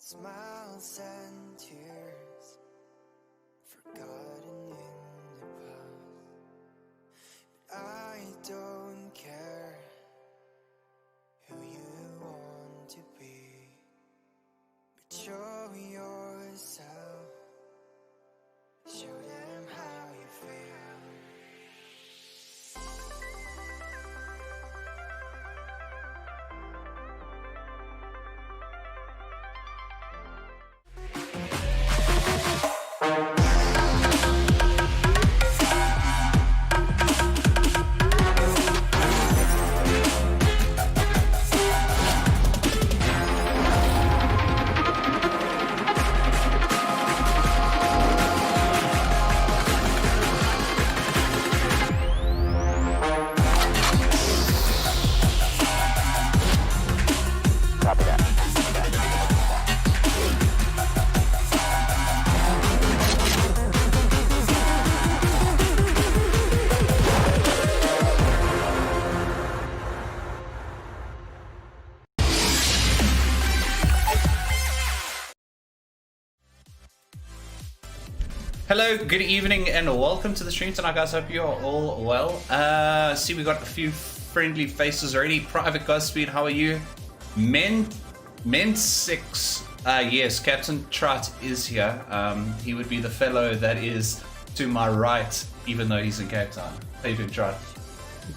Smiles and tears forgotten in the past, but I don't care who you want to be, but show yourself, show them how you feel. Hello, good evening, and welcome to the stream tonight, guys. Hope you are all well. See, we got a few friendly faces already. Private Godspeed, how are you? Men 6. Yes, Captain Trot is here. He would be the fellow that is to my right, even though he's in Cape Town. How you doing, Trot?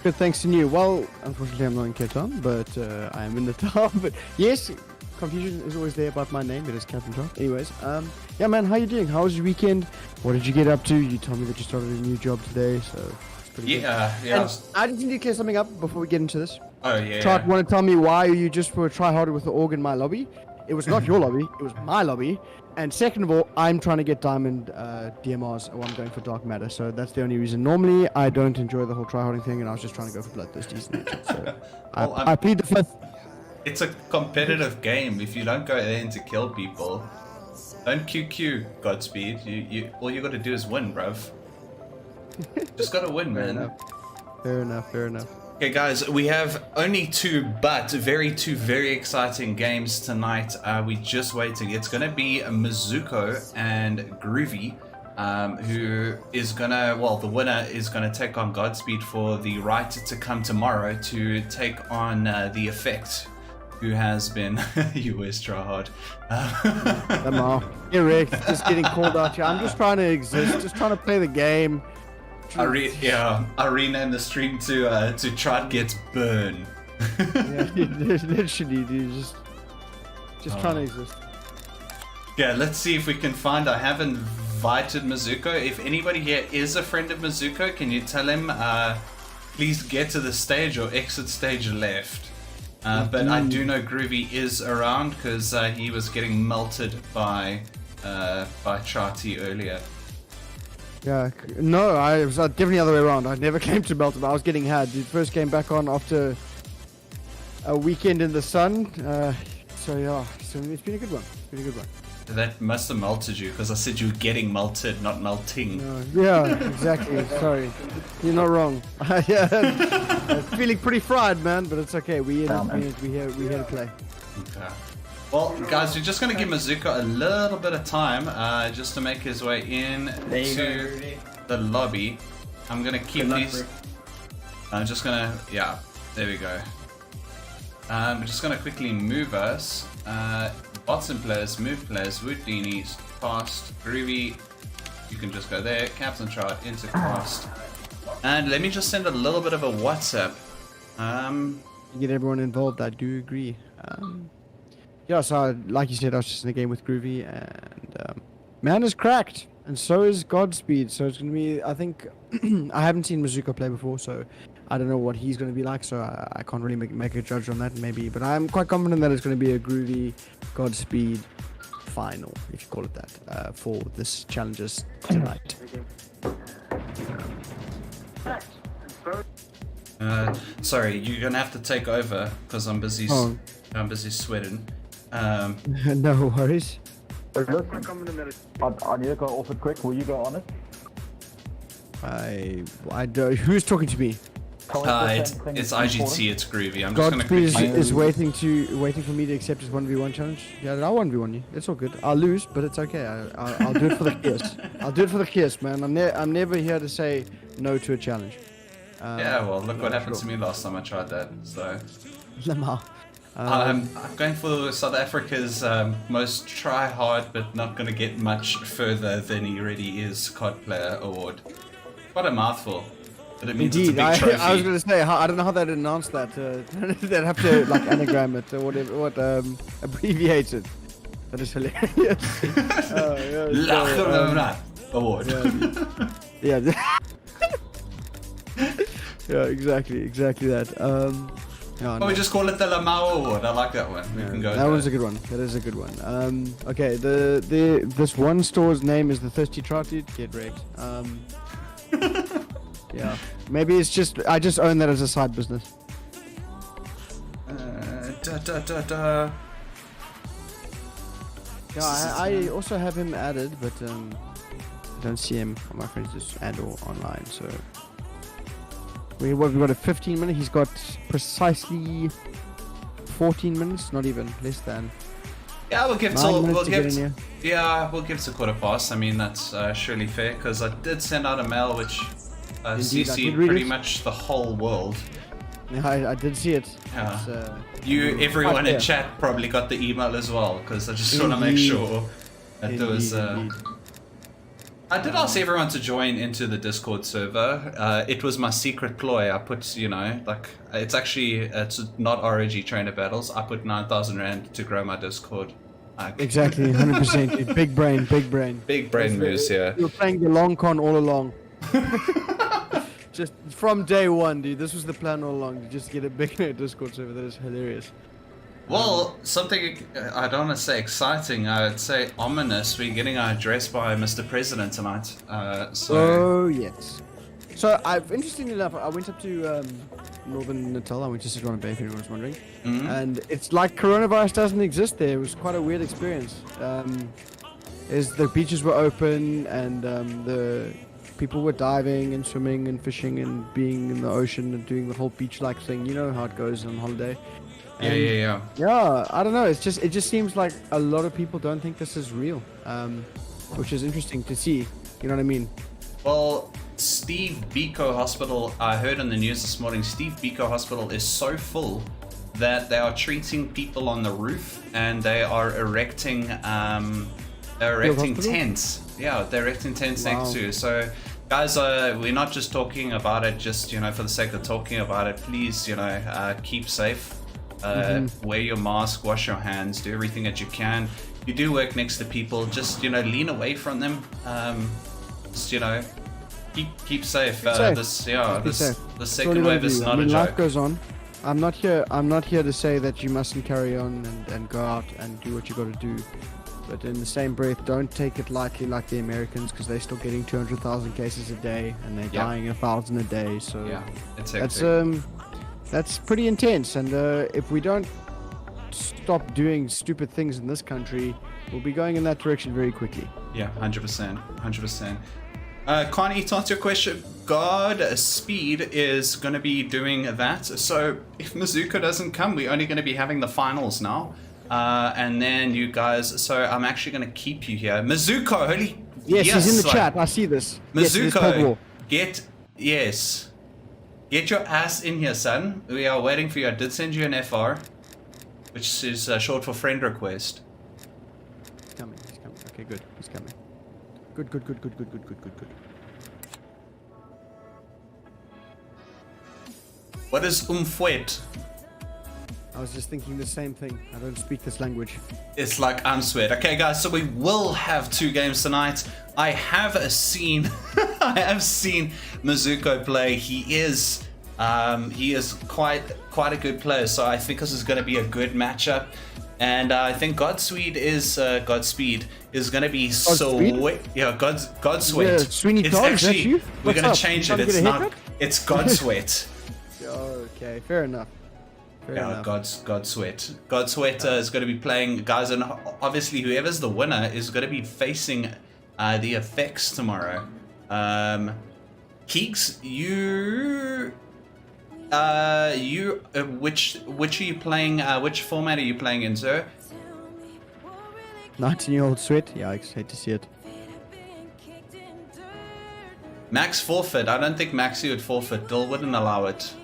Good, thanks to you. Well, unfortunately, I'm not in Cape Town, but I am in the town. But yes, confusion is always there about my name. It is Captain Trot. Anyways, yeah, man, how you doing? How was your weekend? What did you get up to? You told me that you started a new job today, so it's pretty good. Yeah. And I just need to clear something up before we get into this. Oh, yeah. Trot, want to tell me why you just were try harder with the org in my lobby? It was not your lobby, it was my lobby. And second of all, I'm trying to get diamond DMRs while I'm going for dark matter, so that's the only reason. Normally, I don't enjoy the whole try-harding thing, and I was just trying to go for bloodthirsty. So Well, I plead the fifth. It's a competitive game. If you don't go there to kill people, don't QQ, Godspeed. You all you got to do is win, bruv. Just gotta win, man. Fair enough. Okay, guys, we have only two very exciting games tonight. We just waiting. It's gonna be Mizuko and Groovy, who is gonna, well, the winner is gonna take on Godspeed for the right to come tomorrow to take on the Effect, who has been you always try hard. Come on, Eric, just getting called out here. I'm just trying to exist, just trying to play the game. I renamed the stream to Try to Get Burn. Yeah, literally, dude, just trying to exist. Yeah, let's see if we can find. I have invited Mizuko. If anybody here is a friend of Mizuko, can you tell him please get to the stage or exit stage left? But I do know Groovy is around because he was getting melted by Charty earlier. Yeah, no, I was definitely the other way around. I never came to Melton. I was getting had. Dude, first came back on after a weekend in the sun. So yeah, so it's been a good one. That must have melted you because I said you were getting melted, not melting. Yeah, exactly. Sorry, you're not wrong. Yeah, I'm feeling pretty fried, man, but it's okay. We here to play. Okay. Well, guys, we're just going to give Mizuko a little bit of time just to make his way in to the lobby. I'm going to keep these... I'm just going to... Yeah, there we go. I'm just going to quickly move us. Bots and players, move players, Woodinies, fast, Groovy. You can just go there. Captain Chart into fast. And let me just send a little bit of a WhatsApp. Get everyone involved, I do agree. Yeah, so like you said, I was just in a game with Groovy, and man is cracked, and so is Godspeed. So it's gonna be, I think, I haven't seen Mizuko play before, so I don't know what he's gonna be like. So I can't really make a judge on that, maybe. But I'm quite confident that it's gonna be a Groovy Godspeed final, if you call it that, for this challenges tonight. Sorry, you're gonna have to take over because I'm busy. I'm busy sweating. No worries. I need to go off it quick. Will you go on it? I don't. Who's talking to me? It's IGT, it's Groovy. I'm just gonna Godspeed quickly... is waiting for me to accept his 1v1 challenge. Yeah, I'll 1v1 you. It's all good. I'll lose, but it's okay. I'll do it for the kiss. I'll do it for the kiss, man. I'm never here to say no to a challenge. Yeah, well, look what happened to me last time I tried that. So Lamar. I'm going for South Africa's most try hard but not going to get much further than he already is COD Player Award. What a mouthful. But it means Indeed, it's a big trophy. I was going to say, I don't know how they'd announce that. They'd have to like anagram it or whatever, abbreviate it. That is hilarious. Award. Yeah. Yeah, exactly that. Oh, we just call it the Lamau Award. I like that one. We can go. That one's a good one. That is a good one. Okay, this one store's name is the Thirsty Trout Dude. Get wrecked. Yeah, maybe it's just I just own that as a side business. Yeah, I also have him added, but I don't see him on my friends list and or online. So we've got a 15 minute. He's got precisely 14 minutes, not even less than. Yeah, we'll give we'll give it to quarter past. I mean, that's surely fair because I did send out a mail which CC'd pretty much the whole world. Yeah, I did see it. Yeah. Everyone in chat probably got the email as well because I just want to make sure that there was. I did ask everyone to join into the Discord server. It was my secret ploy. I put, it's not ROG trainer battles. I put 9,000 Rand to grow my Discord. Exactly, 100%. Dude. Big brain. Big brain moves, yeah. You were playing the long con all along. Just from day one, dude. This was the plan all along. To just get a big Discord server. That is hilarious. Well, something I don't want to say exciting. I would say ominous. We're getting our address by Mr. President tonight. Oh yes. So interestingly enough, I went up to Northern Natal. I went to Sedona Bay, if anyone was wondering. Mm-hmm. And it's like coronavirus doesn't exist there. It was quite a weird experience. The beaches were open and the people were diving and swimming and fishing and being in the ocean and doing the whole beach-like thing. You know how it goes on holiday. Yeah. Yeah, I don't know. It just seems like a lot of people don't think this is real, which is interesting to see. You know what I mean? Well, Steve Biko Hospital, I heard on the news this morning, Steve Biko Hospital is so full that they are treating people on the roof and they are erecting tents. Yeah, they're erecting tents next to. So, guys, we're not just talking about it just, for the sake of talking about it. Please, keep safe. Wear your mask, wash your hands, do everything that you can. You do work next to people, just lean away from them. Keep safe. The second wave is not a joke. Life goes on. I'm not here to say that you mustn't carry on and go out and do what you got to do. But in the same breath, don't take it lightly like the Americans because they're still getting 200,000 cases a day and they're dying 1,000 a day. So that's pretty intense, and if we don't stop doing stupid things in this country, we'll be going in that direction very quickly. Yeah, 100%. Connie, to answer your question, Godspeed is going to be doing that. So if Mizuko doesn't come, we're only going to be having the finals now. And then you guys, so I'm actually going to keep you here. Mizuko, holy... Yes, he's in the chat. I see this. Mizuko, Get your ass in here, son. We are waiting for you. I did send you an FR, which is short for friend request. He's coming. Okay, good. He's coming. Good. What is umfuet? I was just thinking the same thing. I don't speak this language. It's like I'm sweat. Okay, guys, so we will have 2 games tonight. I have seen Mizuko play. He is quite a good player. So I think this is going to be a good matchup. And I think Godspeed is going to be sweet. Yeah, Godsweat. Yeah, Sweeney it's Todd, actually, is that you? we're going to What's change up? it. It's not. It's Godsweat. Okay, fair enough. Godsweat. Godsweat is going to be playing, guys, and obviously whoever's the winner is going to be facing the effects tomorrow. Keeks, Which are you playing? Which format are you playing in, sir? 19-year-old sweat. Yeah, I hate to see it. Max forfeit. I don't think Maxi would forfeit. Dill wouldn't allow it.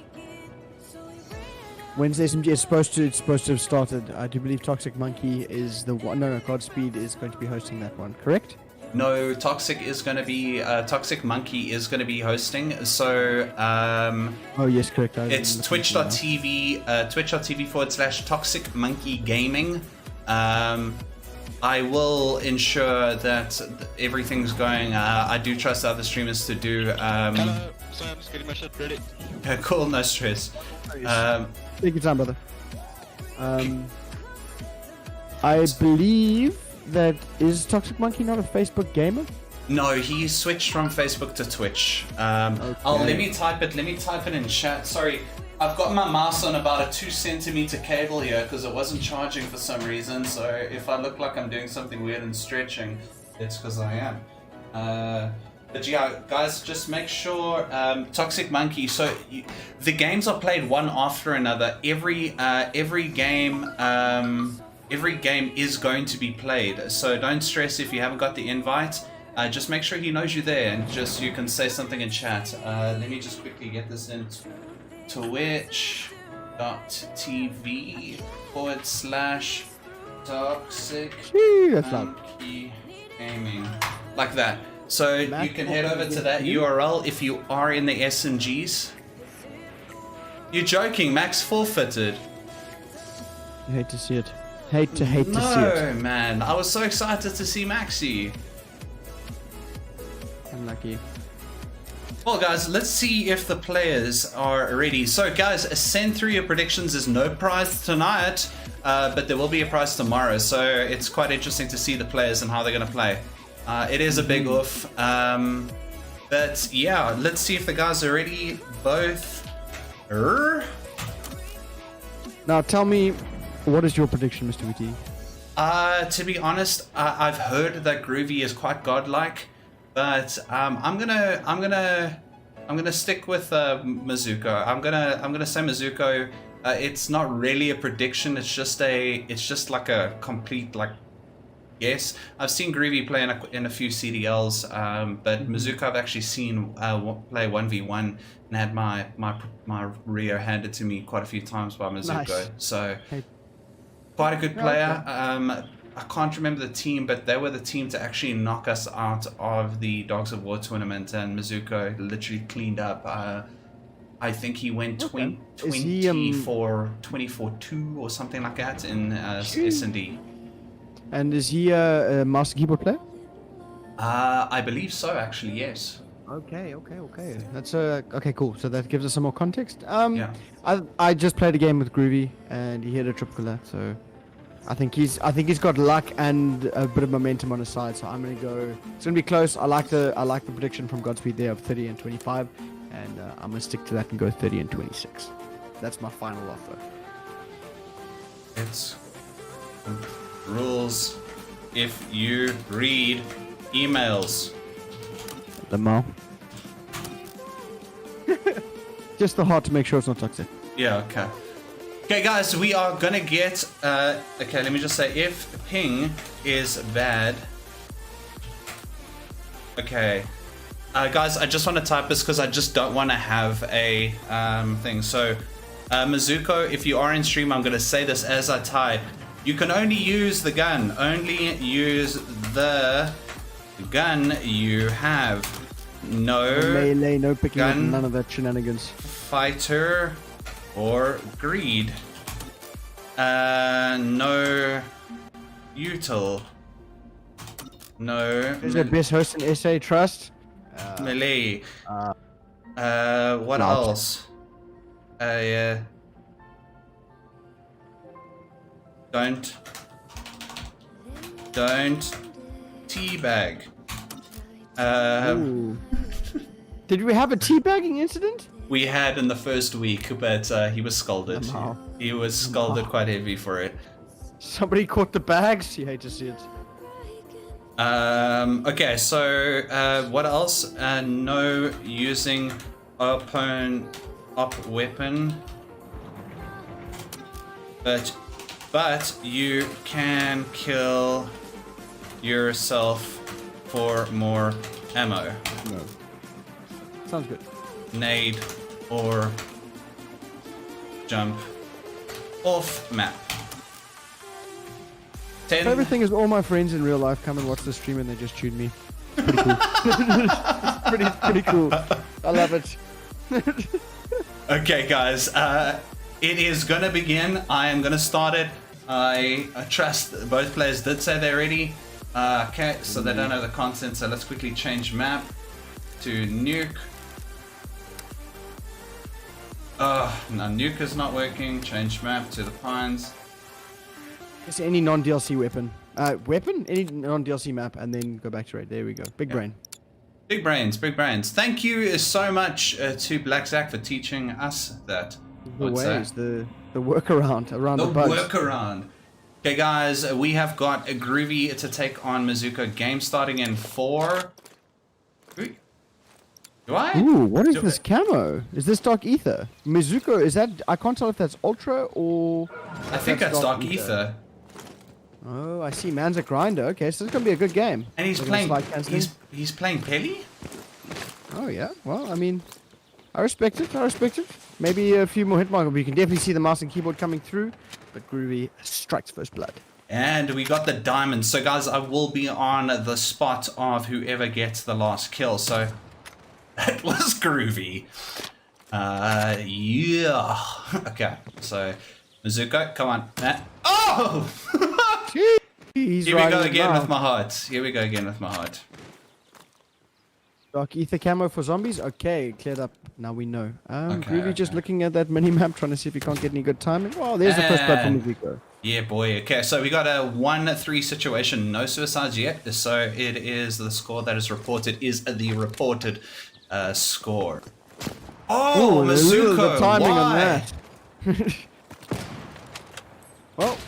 Wednesday SMG is supposed to have started. I do believe Toxic Monkey is the one. No, Godspeed is going to be hosting that one. Correct? No, Toxic Monkey is gonna be hosting. So Oh yes, correct. it's twitch.tv/Toxic Monkey Gaming. I will ensure that everything's going. I do trust other streamers to do. Hello, sorry, I'm just getting my shit ready. Cool, no stress. Take your time, brother. I believe that is Toxic Monkey not a Facebook gamer? No, he switched from Facebook to Twitch. Oh, let me type it in chat. Sorry, I've got my mouse on about a 2 centimeter cable here because it wasn't charging for some reason. So if I look like I'm doing something weird and stretching, it's because I am. But yeah, guys, just make sure Toxic Monkey. So the games are played one after another. Every game is going to be played. So don't stress if you haven't got the invite. Just make sure he knows you're there, and just you can say something in chat. Let me just quickly get this in. Twitch.tv/Toxic That's loud. Monkey Gaming, like that. So you can head over to that URL if you are in the SMGs. You're joking, Max forfeited. You hate to see it. Hate to see it. No, man. I was so excited to see Maxi. Unlucky. Well, guys, let's see if the players are ready. So, guys, send through your predictions. There's no prize tonight, but there will be a prize tomorrow. So it's quite interesting to see the players and how they're going to play. It is a big oof. But yeah, let's see if the guys are ready. Both. Now tell me, what is your prediction, Mr. Witty? To be honest, I've heard that Groovy is quite godlike, but I'm gonna stick with Mizuko. I'm gonna say Mizuko. It's not really a prediction. It's just like a complete Yes, I've seen Groovy play in a few CDLs, but Mizuko I've actually seen play 1v1 and had my Rio handed to me quite a few times by Mizuko. Nice. So Hey. quite a good player. Okay. I can't remember the team, but they were the team to actually knock us out of the Dogs of War tournament, and Mizuko literally cleaned up. I think he went 24-2 or something like that in S&D. And is he a master keyboard player? I believe so, actually, yes. Okay. That's okay, cool. So that gives us some more context. Yeah. I just played a game with Groovy and he hit a triple killer, so I think he's got luck and a bit of momentum on his side. So I'm gonna go. It's gonna be close. I like the prediction from Godspeed there of 30 and 25, and I'm gonna stick to that and go 30 and 26. That's my final offer. It's rules if you read emails. The mo. Just the heart to make sure it's not toxic. Yeah, okay. Okay, guys, we are gonna get. Okay, let me just say if ping is bad. Okay. Guys, I just want to type this because I just don't want to have a thing. So, Mizuko, if you are in stream, I'm gonna say this as I type. You can only use the gun. Only use the gun you have. No melee, no picking up, gun, none of that shenanigans. fighter, or greed. No util. No Is the best host in SA Trust? melee. What not. else? Don't teabag. Ooh. Did we have a teabagging incident? We had in the first week, but he was scalded. Somehow. He was scalded quite heavy for it. Somebody caught the bags. You hate to see it. Okay, so what else? No using opponent op weapon. But you can kill yourself for more ammo. No. Sounds good. Nade or jump off map. 10. Favorite thing is all my friends in real life come and watch the stream and they just tune me. Pretty cool. pretty cool. I love it. Okay, guys. It is gonna begin. I am gonna start it. I trust both players did say they're ready. Okay, so they don't know the content. So let's quickly change map to nuke. No, nuke is not working. Change map to the pines. Is any non-DLC weapon? Any non-DLC map, and then go back to raid. There we go. Big brain. Big brains, big brains. Thank you so much to Black Zach for teaching us that. The ways, the workaround around the bugs. Workaround. Okay, guys, we have got a Groovy to take on Mizuko. Game starting in 4. Do I? Ooh, what is this camo? Is this Dark Ether? Mizuko, is that... I can't tell if that's Ultra or... I think that's Dark Ether. Oh, I see. Man's a grinder. Okay, so it's going to be a good game. And he's playing... He's playing Pelly? Oh, yeah. Well, I mean... I respect it. I respect it. Maybe a few more hit markers, but you can definitely see the mouse and keyboard coming through. But Groovy strikes first blood. And we got the diamonds. So, guys, I will be on the spot of whoever gets the last kill. So... That was groovy. Yeah. Okay, so Mizuko, come on, Matt. Oh! Here we go again with my heart. Here we go again with my heart. Dark Ether camo for zombies? Okay, cleared up. Now we know. Groovy okay. just looking at that mini-map, trying to see if he can't get any good timing. Oh, there's the first blood from Mizuko. Yeah, boy. Okay, so we got a 1-3 situation. No suicides yet. So it is the score that is reported is the reported score. Oh, ooh, Mizuko, the timing why? on that. Well,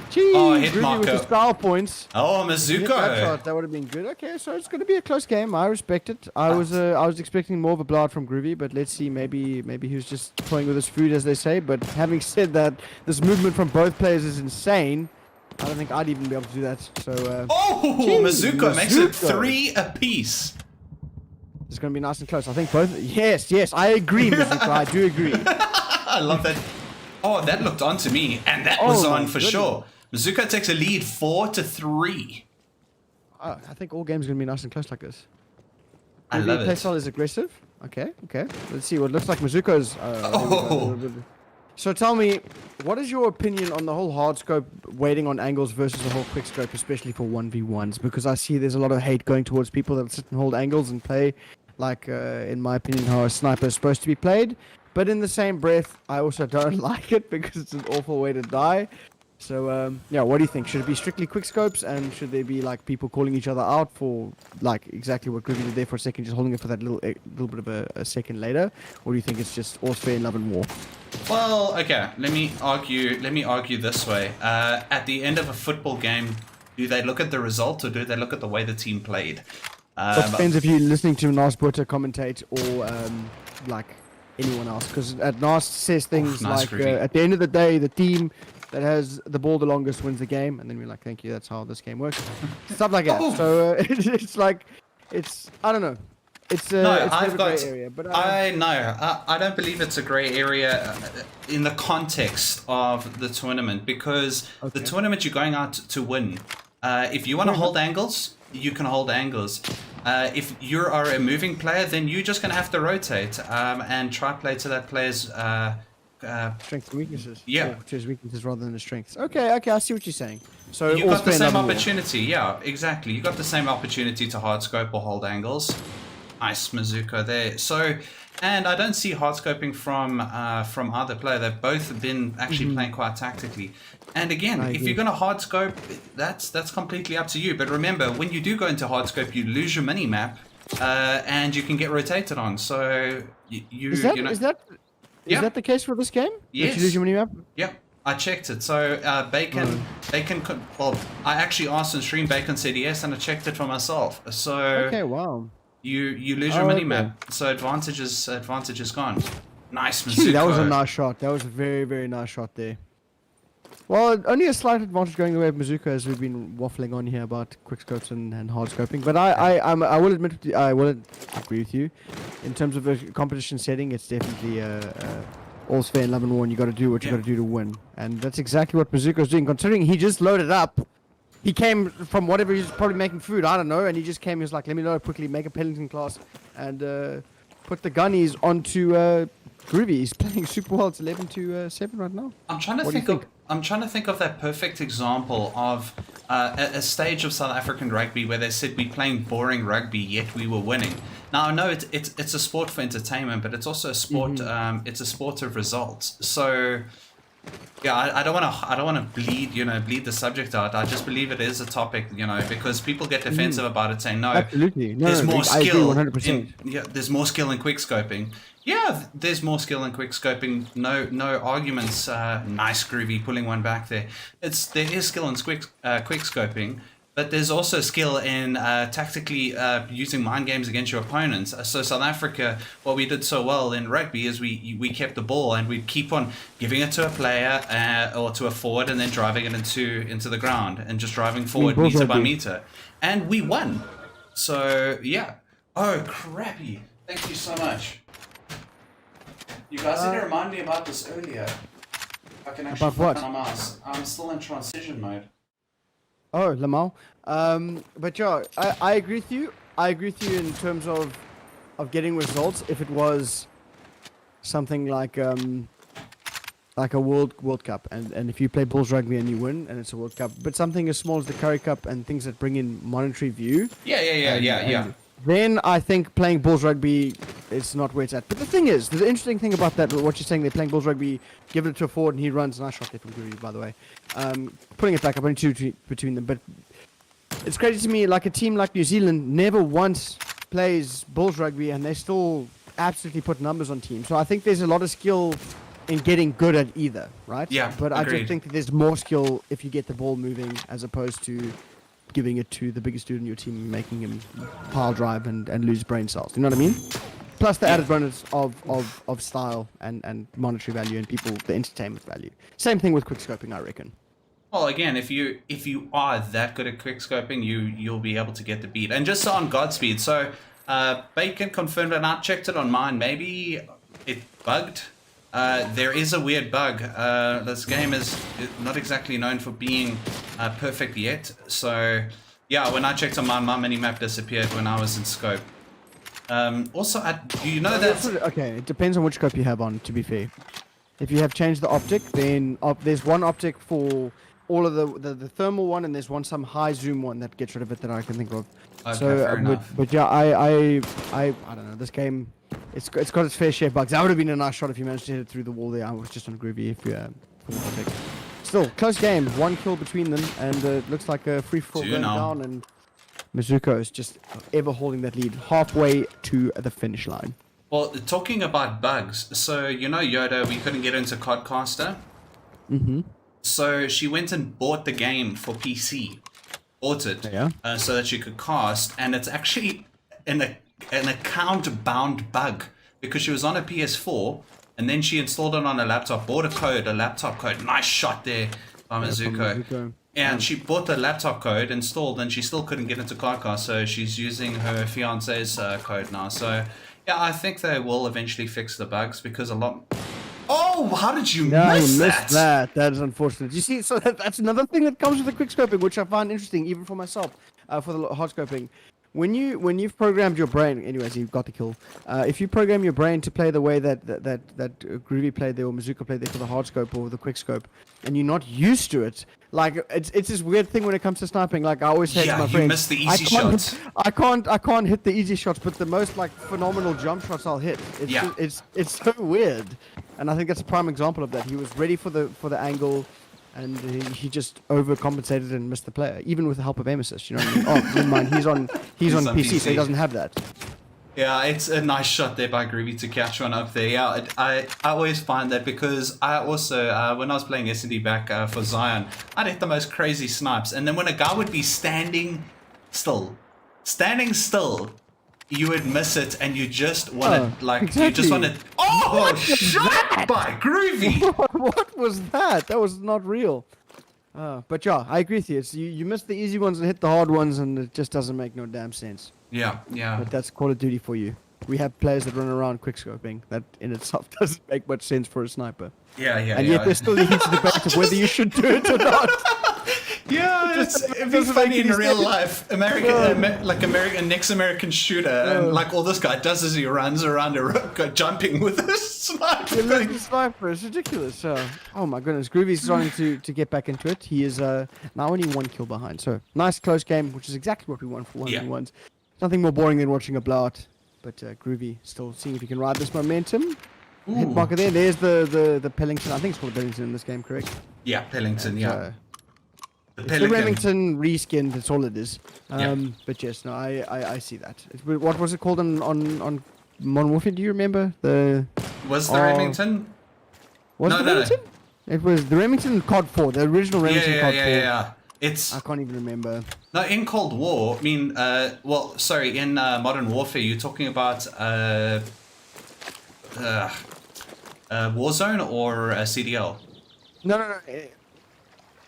geez, hit Groovy marker. with the style points. Oh, Hit that Mizuko. shot, that would have been good. Okay, so it's going to be a close game. I respect it. I was expecting more of a blowout from Groovy, but let's see. Maybe he was just toying with his food, as they say. But having said that, this movement from both players is insane. I don't think I'd even be able to do that. So. Mizuko makes it 3 apiece. It's going to be nice and close. I think both... Yes, I agree, Mizuko. I do agree. I love that. Oh, that looked on to me, and that was on for sure. Mizuko takes a lead 4-3. I think all games are going to be nice and close like this. I love it. Playstyle is aggressive. Okay. Let's see. What looks like Mizuko's... So tell me, what is your opinion on the whole hard scope waiting on angles versus the whole quick scope, especially for 1v1s? Because I see there's a lot of hate going towards people that sit and hold angles and play, like, in my opinion, how a sniper is supposed to be played. But in the same breath, I also don't like it because it's an awful way to die. So, yeah, what do you think? Should it be strictly quick scopes, and should there be, like, people calling each other out for, like, exactly what Groovy did there for a second, just holding it for that little bit of a second later? Or do you think it's just all's fair in love and war? Well, okay, let me argue this way. At the end of a football game, do they look at the result or do they look at the way the team played? It depends if you're listening to Nas Butter commentate or, like, anyone else. Because Nas says things nice like, Groovy. at the end of the day, the team that has the ball the longest wins the game. And then we're like, thank you, that's how this game works. Stuff like that. So, it's like, I don't know. It's a gray area, but I don't believe it's a grey area in the context of the tournament, because the tournament you're going out to win. If you want to hold angles, you can hold angles. If you are a moving player, then you're just going to have to rotate and try play to that player's strengths and weaknesses. Yeah, to his weaknesses rather than his strengths. Okay, I see what you're saying. So you got the same opportunity. Yeah, exactly. You got the same opportunity to hard scope or hold angles. Nice Mizuko there. So, and I don't see hard scoping from either player. They've both been actually playing quite tactically. And again, if you're going to hard scope, that's completely up to you. But remember, when you do go into hard scope, you lose your mini map, and you can get rotated on. So is that the case for this game? Yes. Did you lose your mini map? Yeah. I checked it. So Bacon, well, I actually asked on stream. Bacon said yes, and I checked it for myself. So okay, wow. You lose your mini map, so advantage is gone. Nice Gee, Mizuko. that was a nice shot. That was a very, very nice shot there. Well, only a slight advantage going the way of Mizuko, as we've been waffling on here about quick scopes and hard scoping. But I will admit, I will agree with you. In terms of a competition setting, it's definitely all's fair in love and war, and you got to do what you got to do to win. And that's exactly what Mizuko's doing. Considering he just loaded up, he came from whatever he's probably making food, I don't know, and he just came. He was like, "Let me load up quickly, make a Pellington class, and put the gunnies onto Groovy." He's playing super well. It's 11-7 right now. I'm trying to think of that perfect example of a stage of South African rugby where they said we're playing boring rugby, yet we were winning. Now I know it's a sport for entertainment, but it's also a sport. It's a sport of results. So yeah, I don't want to bleed the subject out. I just believe it is a topic, because people get defensive about it, saying no, Absolutely, no, there's more I agree skill. 100%. There's more skill in quick scoping. Yeah, there's more skill in quick scoping. No arguments. Nice Groovy pulling one back there. There is skill in quick scoping, but there's also skill in tactically using mind games against your opponents. So South Africa, what we did so well in rugby is we kept the ball and we'd keep on giving it to a player or to a forward and then driving it into the ground and just driving forward meter by meter, and we won. So yeah. Oh crappy! Thank you so much. You guys didn't remind me about this earlier. I can actually About what? click on a mouse. I'm still in transition mode. Oh, Lamal. But yeah, I agree with you. I agree with you in terms of getting results. If it was something like a World Cup, and if you play Bulls Rugby and you win, and it's a World Cup, but something as small as the Curry Cup and things that bring in monetary view. Yeah. Then I think playing Bulls Rugby, it's not where it's at. But the thing is, the interesting thing about that, what you're saying, they're playing Bulls Rugby, give it to a forward and he runs. Nice shot there from Guru, by the way. Putting it back up, only two between them. But it's crazy to me, like a team like New Zealand never once plays Bulls Rugby and they still absolutely put numbers on teams. So I think there's a lot of skill in getting good at either, right? Yeah, But I agreed. just think that there's more skill if you get the ball moving as opposed to giving it to the biggest dude in your team, making him pile drive and lose brain cells. You know what I mean? Plus the added bonus of style and monetary value and people, the entertainment value. Same thing with quick scoping, I reckon. Well, again, if you are that good at quick scoping, you'll be able to get the beat. And just on Godspeed, so Bacon confirmed, and I checked it on mine. Maybe it bugged. There is a weird bug. This game is not exactly known for being perfect yet. So, yeah, when I checked on mine, my minimap disappeared when I was in scope. Also, do you know that... Okay, it depends on which scope you have on, to be fair. If you have changed the optic, then there's one optic for all of the thermal one, and there's some high zoom one that gets rid of it that I can think of. Okay, So, fair enough. but yeah, I don't know. This game, it's got its fair share of bugs. That would have been a nice shot if you managed to hit it through the wall there. I was just on Groovy if you for the optic. Still, close game. One kill between them, and it looks like a free-for-all going down, and Mizuko is just ever holding that lead halfway to the finish line. Well, talking about bugs, so you know Yoda, we couldn't get into Codcaster. Mm-hmm. So she went and bought the game for PC. Bought it so that she could cast, and it's actually an account-bound bug because she was on a PS4 and then she installed it on a laptop, bought a laptop code. Nice shot there by Mizuko. And she bought the laptop code, installed, and she still couldn't get into Cardcast, so she's using her fiance's code now. So yeah, I think they will eventually fix the bugs because a lot... Oh, how did you miss that? That is unfortunate. You see, so that's another thing that comes with the quick scoping, which I find interesting, even for myself, for the hard scoping. When you've programmed your brain, anyways, you've got the kill. If you program your brain to play the way that Groovy played there or Mizuko played there for the hard scope or the quick scope, and you're not used to it, like it's this weird thing when it comes to sniping. Like I always say to my friends, you miss the easy shots. I can't hit the easy shots, but the most like phenomenal jump shots I'll hit. It's so weird, and I think that's a prime example of that. He was ready for the angle. And he just overcompensated and missed the player, even with the help of aim assist. You know what I mean? Oh, never mind. He's on PC, so he doesn't have that. Yeah, it's a nice shot there by Groovy to catch one up there. Yeah, I always find that because I also, when I was playing S&D back for Zion, I'd hit the most crazy snipes. And then when a guy would be standing still, you would miss it, and you just want to, you just exactly. want to. Oh, shot by Groovy. What was that? That was not real. But yeah, I agree with you. It's, you miss the easy ones and hit the hard ones, and it just doesn't make no damn sense. Yeah, yeah. But that's Call of Duty for you. We have players that run around quickscoping. That in itself doesn't make much sense for a sniper. Yeah, yeah, And yeah. yet there's still a heated debate of whether you should do it or not. Yeah, it'd be doesn't funny make in any real sense. life. Next American shooter, and like all this guy does is he runs around a road jumping with a sniper. You're looking at sniper. It's ridiculous. Oh my goodness, Groovy's starting to get back into it. He is now only 1 kill behind. So nice close game, which is exactly what we want for 1v1s. Nothing more boring than watching a blowout. But Groovy still seeing if he can ride this momentum. Hit marker there. There's the Pellington. I think it's called Pellington in this game, correct? Yeah, Pellington. Yeah. It's the Remington reskinned, that's all it is. But yes, no, I see that. What was it called on Modern Warfare? Do you remember? Was the Remington? Was No, the no, no. Remington? It was the Remington COD 4, the original Remington COD 4. Yeah. It's I can't even remember. no in Cold War. I mean, in Modern Warfare, you're talking about Warzone or CDL. No.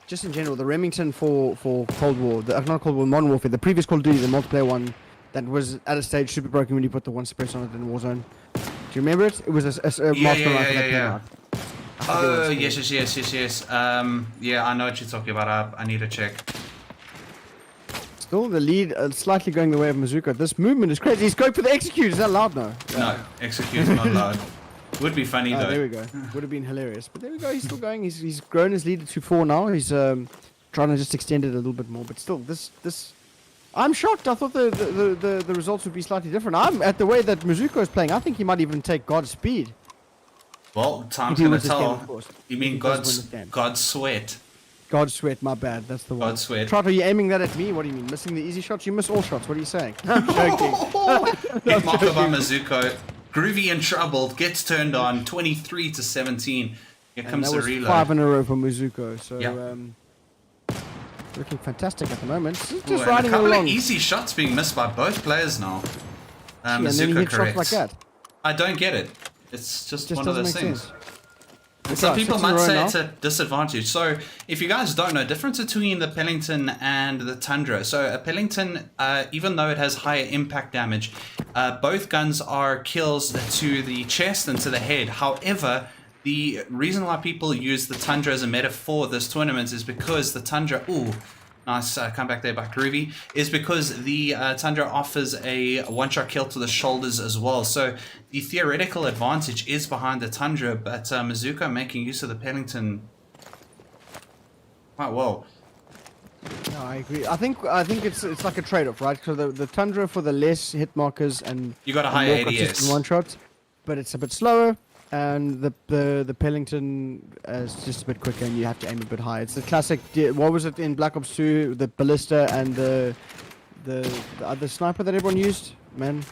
Just in general, the Remington for Cold War, not Cold War, Modern Warfare, the previous Call of Duty, the multiplayer one, that was at a stage super broken when you put the one suppressor on it in Warzone. Do you remember it? It was a master rifle that came out. Oh, yes. Yeah, I know what you're talking about. I need to check. Still the lead, slightly going the way of Mizuko. This movement is crazy. He's going for the execute. Is that loud now? No, execute's not allowed. Would be funny though. There we go. Would have been hilarious. But there we go. He's still going. He's grown his lead to 4 now. He's trying to just extend it a little bit more. But still, this. I'm shocked. I thought the results would be slightly different. I'm at the way that Mizuko is playing. I think he might even take God's speed. Well, time's If he gonna wins this game, tell. of course. You If mean he does win this game. God's sweat? God's sweat. My bad. That's the one. God's sweat. Trout, are you aiming that at me? What do you mean? Missing the easy shots? You miss all shots. What are you saying? I'm joking. Hit marker by Mizuko. Groovy in trouble. Gets turned on. 23-17. Here And comes that the was reload. 5 in a row for Mizuko. So Yeah. looking fantastic at the moment. Just Ooh, and a riding couple along. of easy shots being missed by both players now. And then you Mizuko hit shots like corrects. that. I don't get it. It's just one of doesn't those make things. sense. Some Okay, people 6 in a might row say now. it's a disadvantage. So, if you guys don't know, difference between the Pellington and the Tundra. So, a Pellington, even though it has higher impact damage, both guns are kills to the chest and to the head. However, the reason why people use the Tundra as a metaphor this tournament is because the Tundra, nice comeback there by Groovy, is because the Tundra offers a one-shot kill to the shoulders as well. So the theoretical advantage is behind the Tundra, but Mizuko making use of the Pellington quite well. No, I agree. I think it's like a trade-off, right? So the Tundra for the less hit markers and You got a and higher more consistent ADS. one shots, but it's a bit slower. And the Pellington is just a bit quicker, and you have to aim a bit higher. It's the classic. What was it in Black Ops 2? The ballista and the other sniper that everyone used. Man,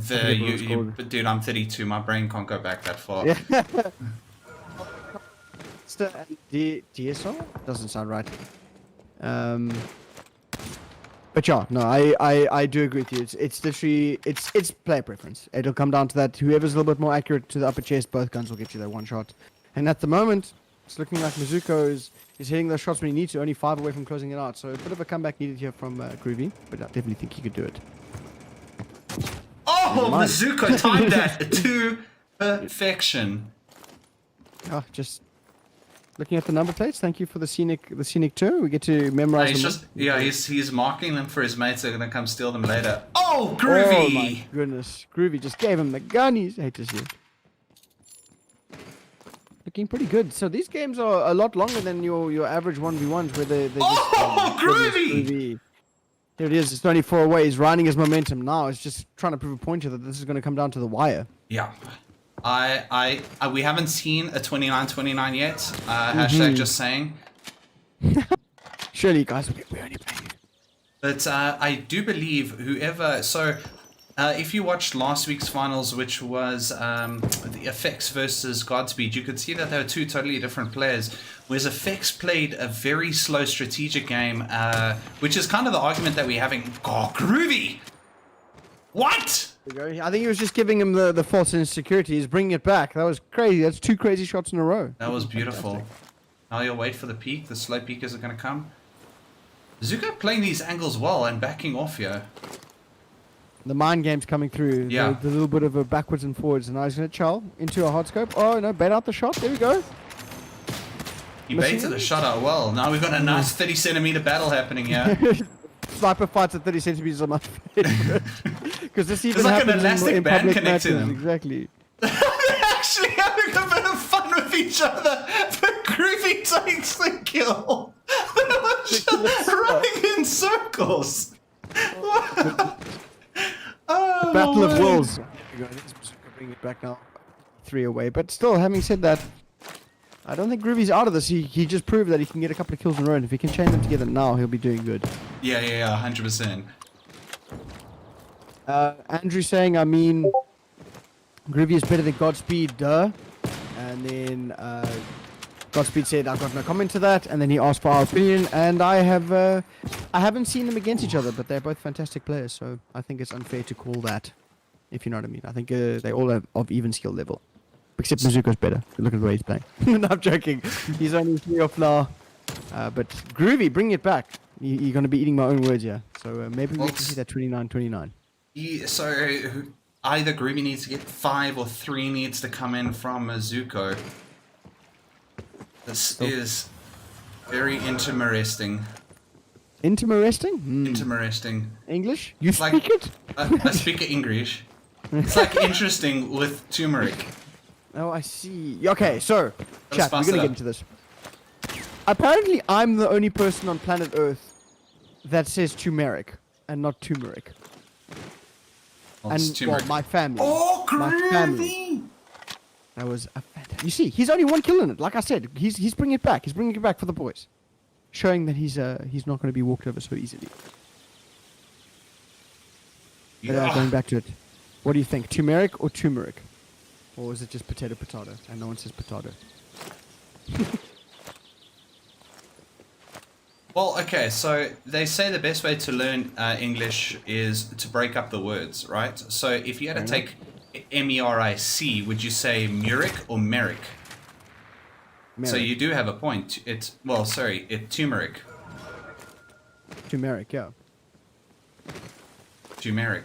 Dude, I'm 32. My brain can't go back that far. yeah. DSR doesn't sound right. But yeah, no, I do agree with you. It's literally it's player preference. It'll come down to that. Whoever's a little bit more accurate to the upper chest, both guns will get you that one shot. And at the moment, it's looking like Mizuko is hitting those shots when he needs to. Only 5 away from closing it out. So a bit of a comeback needed here from Groovy, but I definitely think he could do it. Oh, Mind. Mizuko timed that to perfection. Oh, just looking at the number plates. Thank you for the scenic tour. We get to memorize them. He's marking them for his mates. They're gonna come steal them later. Oh, Oh Groovy! my goodness, Groovy just gave him the gunnies. Hate to see it. Looking pretty good. So these games are a lot longer than your average 1v1s where they just... Oh, goodness, Groovy! There it is. It's 24 away. He's riding his momentum now. It's just trying to prove a point here that this is going to come down to the wire. Yeah. We haven't seen a 29-29 yet. Hashtag just saying. Surely, guys, we only play you. But I do believe whoever... So, if you watched last week's finals, which was the Effects versus Godspeed, you could see that they were 2 totally different players. Whereas Effects played a very slow strategic game, which is kind of the argument that we're having. Oh, Groovy! What? There you go. I think he was just giving him the false insecurity. He's bringing it back. That was crazy. That's 2 crazy shots in a row. That was beautiful. Now you'll wait for the peak. The slow peakers are going to come. Zuko playing these angles well and backing off here. The mind game's coming through. Yeah. The little bit of a backwards and forwards. And now he's going to chow into a hard scope. Oh, no. Bait out the shot. There we go. He baited the shot out well. Now we've got a nice 30 centimeter battle happening here. Sniper fights at 30 centimeters on my favorite. Because this even It's like an happens elastic in band public connecting matches. them. Exactly. They're actually having a bit of fun with each other. But Groovy takes the kill. They were just running in circles. Oh, Battle of man. Wills. Bring it back now. 3 away. But still, having said that, I don't think Groovy's out of this. He just proved that he can get a couple of kills in a row. And if he can chain them together now, he'll be doing good. Yeah, 100%. Andrew saying, I mean, Groovy is better than Godspeed, duh. And then Godspeed said, I've got no comment to that. And then he asked for our opinion. And I haven't seen them against each other, but they're both fantastic players. So I think it's unfair to call that, if you know what I mean. I think they all have of even skill level. Except Mizuko's better. Look at the way he's playing. No, I'm joking. He's only 3 off now. But Groovy, bring it back. You're going to be eating my own words here. So maybe we can see that 29-29. So either Groovy needs to get 5 or 3 needs to come in from Mizuko. This is very interesting. Interesting? Interesting. English? You Like- speak it? I speak English. It's like interesting with turmeric. Oh, I see. Okay, so, Let's chat, we're bust gonna it get up. into this. Apparently, I'm the only person on planet Earth that says turmeric and not turmeric. Well, it's And, turmeric. well, my family. Oh, My family. Groovy! That was a fantastic. You see, he's only 1 kill in it. Like I said, he's bringing it back. He's bringing it back for the boys, showing that he's not going to be walked over so easily. But, Yeah. going back to it, what do you think? Turmeric or turmeric, or is it just potato? And no one says potato. Well, okay, so they say the best way to learn English is to break up the words, right? So if you had to take M-E-R-I-C, would you say Muric or Merrick? So you do have a point. It's, well, sorry, turmeric. Turmeric, yeah. Turmeric.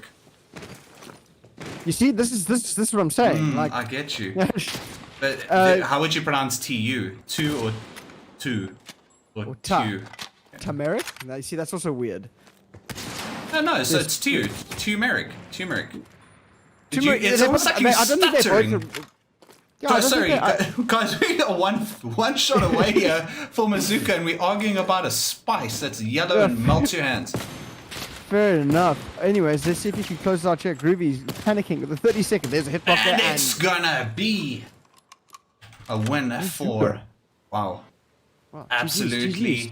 You see, this is what I'm saying. Like, I get you. or But how would you pronounce T-U? Two or two? Or ta. two? turmeric. Now, you see, that's also weird. No, so Yes. it's two. Turmeric. Turmeric. Turmeric. It's they almost both- like you're I don't think they're stuttering. both- Yeah, I Oh, don't think sorry, they- guys, we are one shot away here for Mizuka, and we're arguing about a spice that's yellow and melts your hands. Fair enough. Anyways, let's see if you can close our check. Groovy's panicking at the 30-second. There's a hitbox there, And and it's gonna be a win for... Wow. Wow, GG's.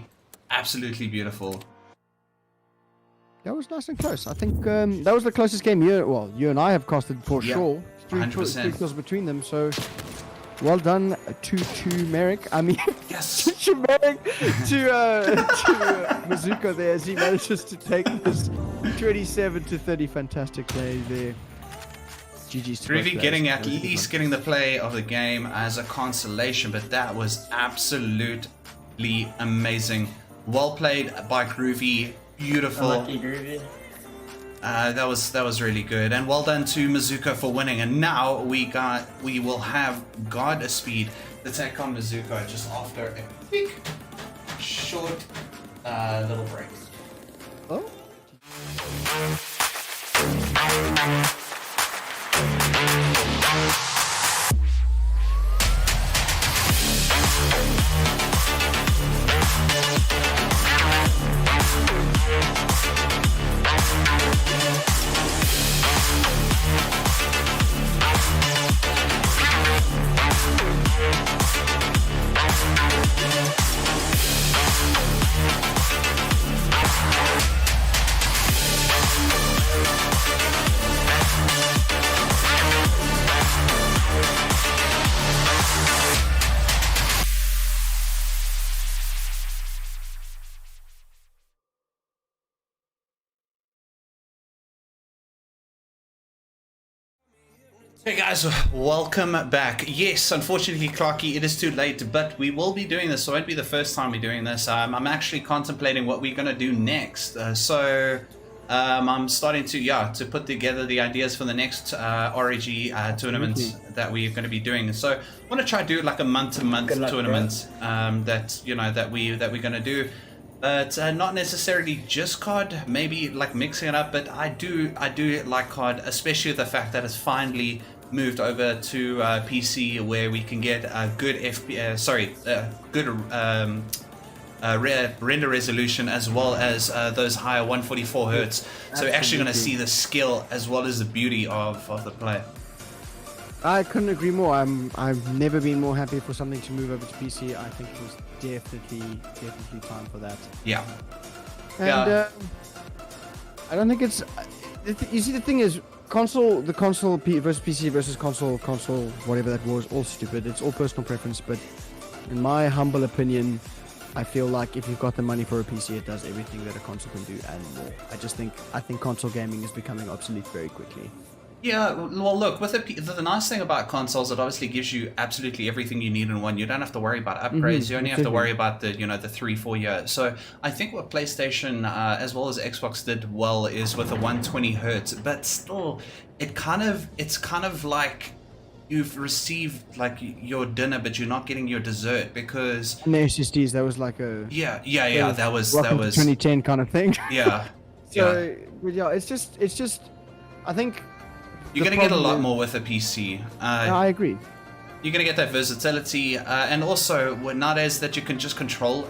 Absolutely beautiful. That was nice and close. I think that was the closest game you and I have casted for Yeah, sure. 100%. 3 kills between them, so well done to Merrick. I mean, Yes. to Merrick, to Mizuko there as he manages to take this 27-30 fantastic play there. GG's to both Groovy players. getting at That was a good least one. getting the play of the game as a consolation, but that was absolutely amazing. Well played by Groovy. Beautiful. Unlucky Groovy. That was really good, and well done to Mizuko for winning. And now we will have Godspeed to take on Mizuko just after a quick, short, little break. Oh. Hey guys, welcome back. Yes, unfortunately, Clarky, it is too late, but we will be doing this, so it won't be the first time we're doing this. I'm actually contemplating what we're going to do next. I'm starting to put together the ideas for the next ROG tournament that we're going to be doing. So I want to try to do like a month-to-month tournament that we're going to do. But not necessarily just COD, maybe like mixing it up. But I do like COD, especially the fact that it's finally moved over to PC, where we can get a good render resolution, as well as those higher 144 hertz. So we're actually going to see the skill as well as the beauty of the play. I couldn't agree more. I've never been more happy for something to move over to PC. I think it was definitely time for that. Yeah. And I don't think it's. You see, the thing is, the console versus PC versus console, whatever that was, all stupid. It's all personal preference. But in my humble opinion, I feel like if you've got the money for a PC, it does everything that a console can do and more. I think console gaming is becoming obsolete very quickly. Yeah, well, look, with the nice thing about consoles, it obviously gives you absolutely everything you need in one. You don't have to worry about upgrades. You only have to worry about the 3-4 years. So I think what PlayStation as well as Xbox did well is with the 120 hertz, but still, it's kind of like you've received like your dinner, but you're not getting your dessert, because and the SSDs, that was like a that was 2010 kind of thing. Yeah. So but yeah, it's just I think. You're going to get a lot more with a PC. I agree. You're going to get that versatility, and also nowadays that you can just control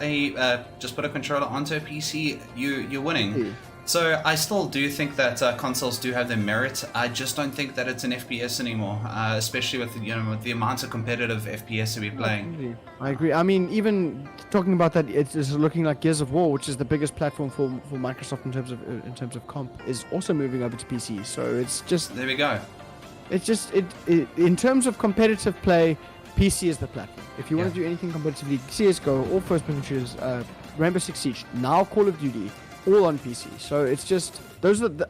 just put a controller onto a PC, you're winning. Yeah. So I still do think that consoles do have their merit. I just don't think that it's an FPS anymore, especially with with the amount of competitive FPS that we're playing. I agree. I mean, even talking about that, it's looking like Gears of War, which is the biggest platform for Microsoft in terms of comp, is also moving over to PC. So it's just there we go. It's just in terms of competitive play, PC is the platform. If you want to do anything competitively, CS:GO, all first-person shooters, Rainbow Six Siege, now Call of Duty, all on PC. So it's just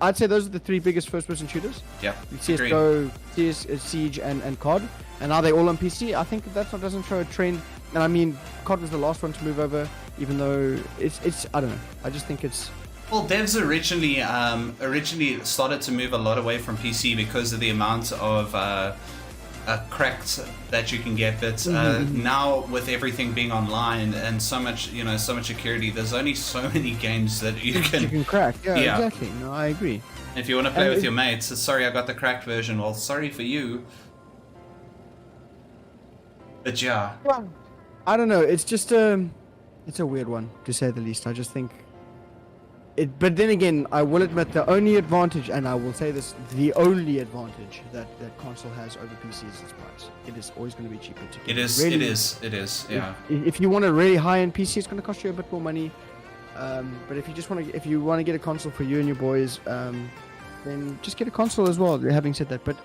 I'd say those are the three biggest first-person shooters. Yeah. CS:GO, Siege, and COD, and are they all on PC? I think that doesn't show a trend. And I mean, COD was the last one to move over, even though it's I don't know. I just think it's. Well, devs originally started to move a lot away from PC because of the amount of cracked that you can get, but now with everything being online and so much security, there's only so many games that you can crack. Yeah, exactly. No, I agree. If you want to play with your mates, sorry, I got the cracked version. Well, sorry for you. But yeah. Well, I don't know. It's just it's a weird one, to say the least. I just think. But then again, I will admit the only advantage, and I will say this, the only advantage that console has over PC is its price. It is always going to be cheaper to get. It is. Yeah. If you want a really high-end PC, it's going to cost you a bit more money. But if you want to get a console for you and your boys, then just get a console as well. Having said that, but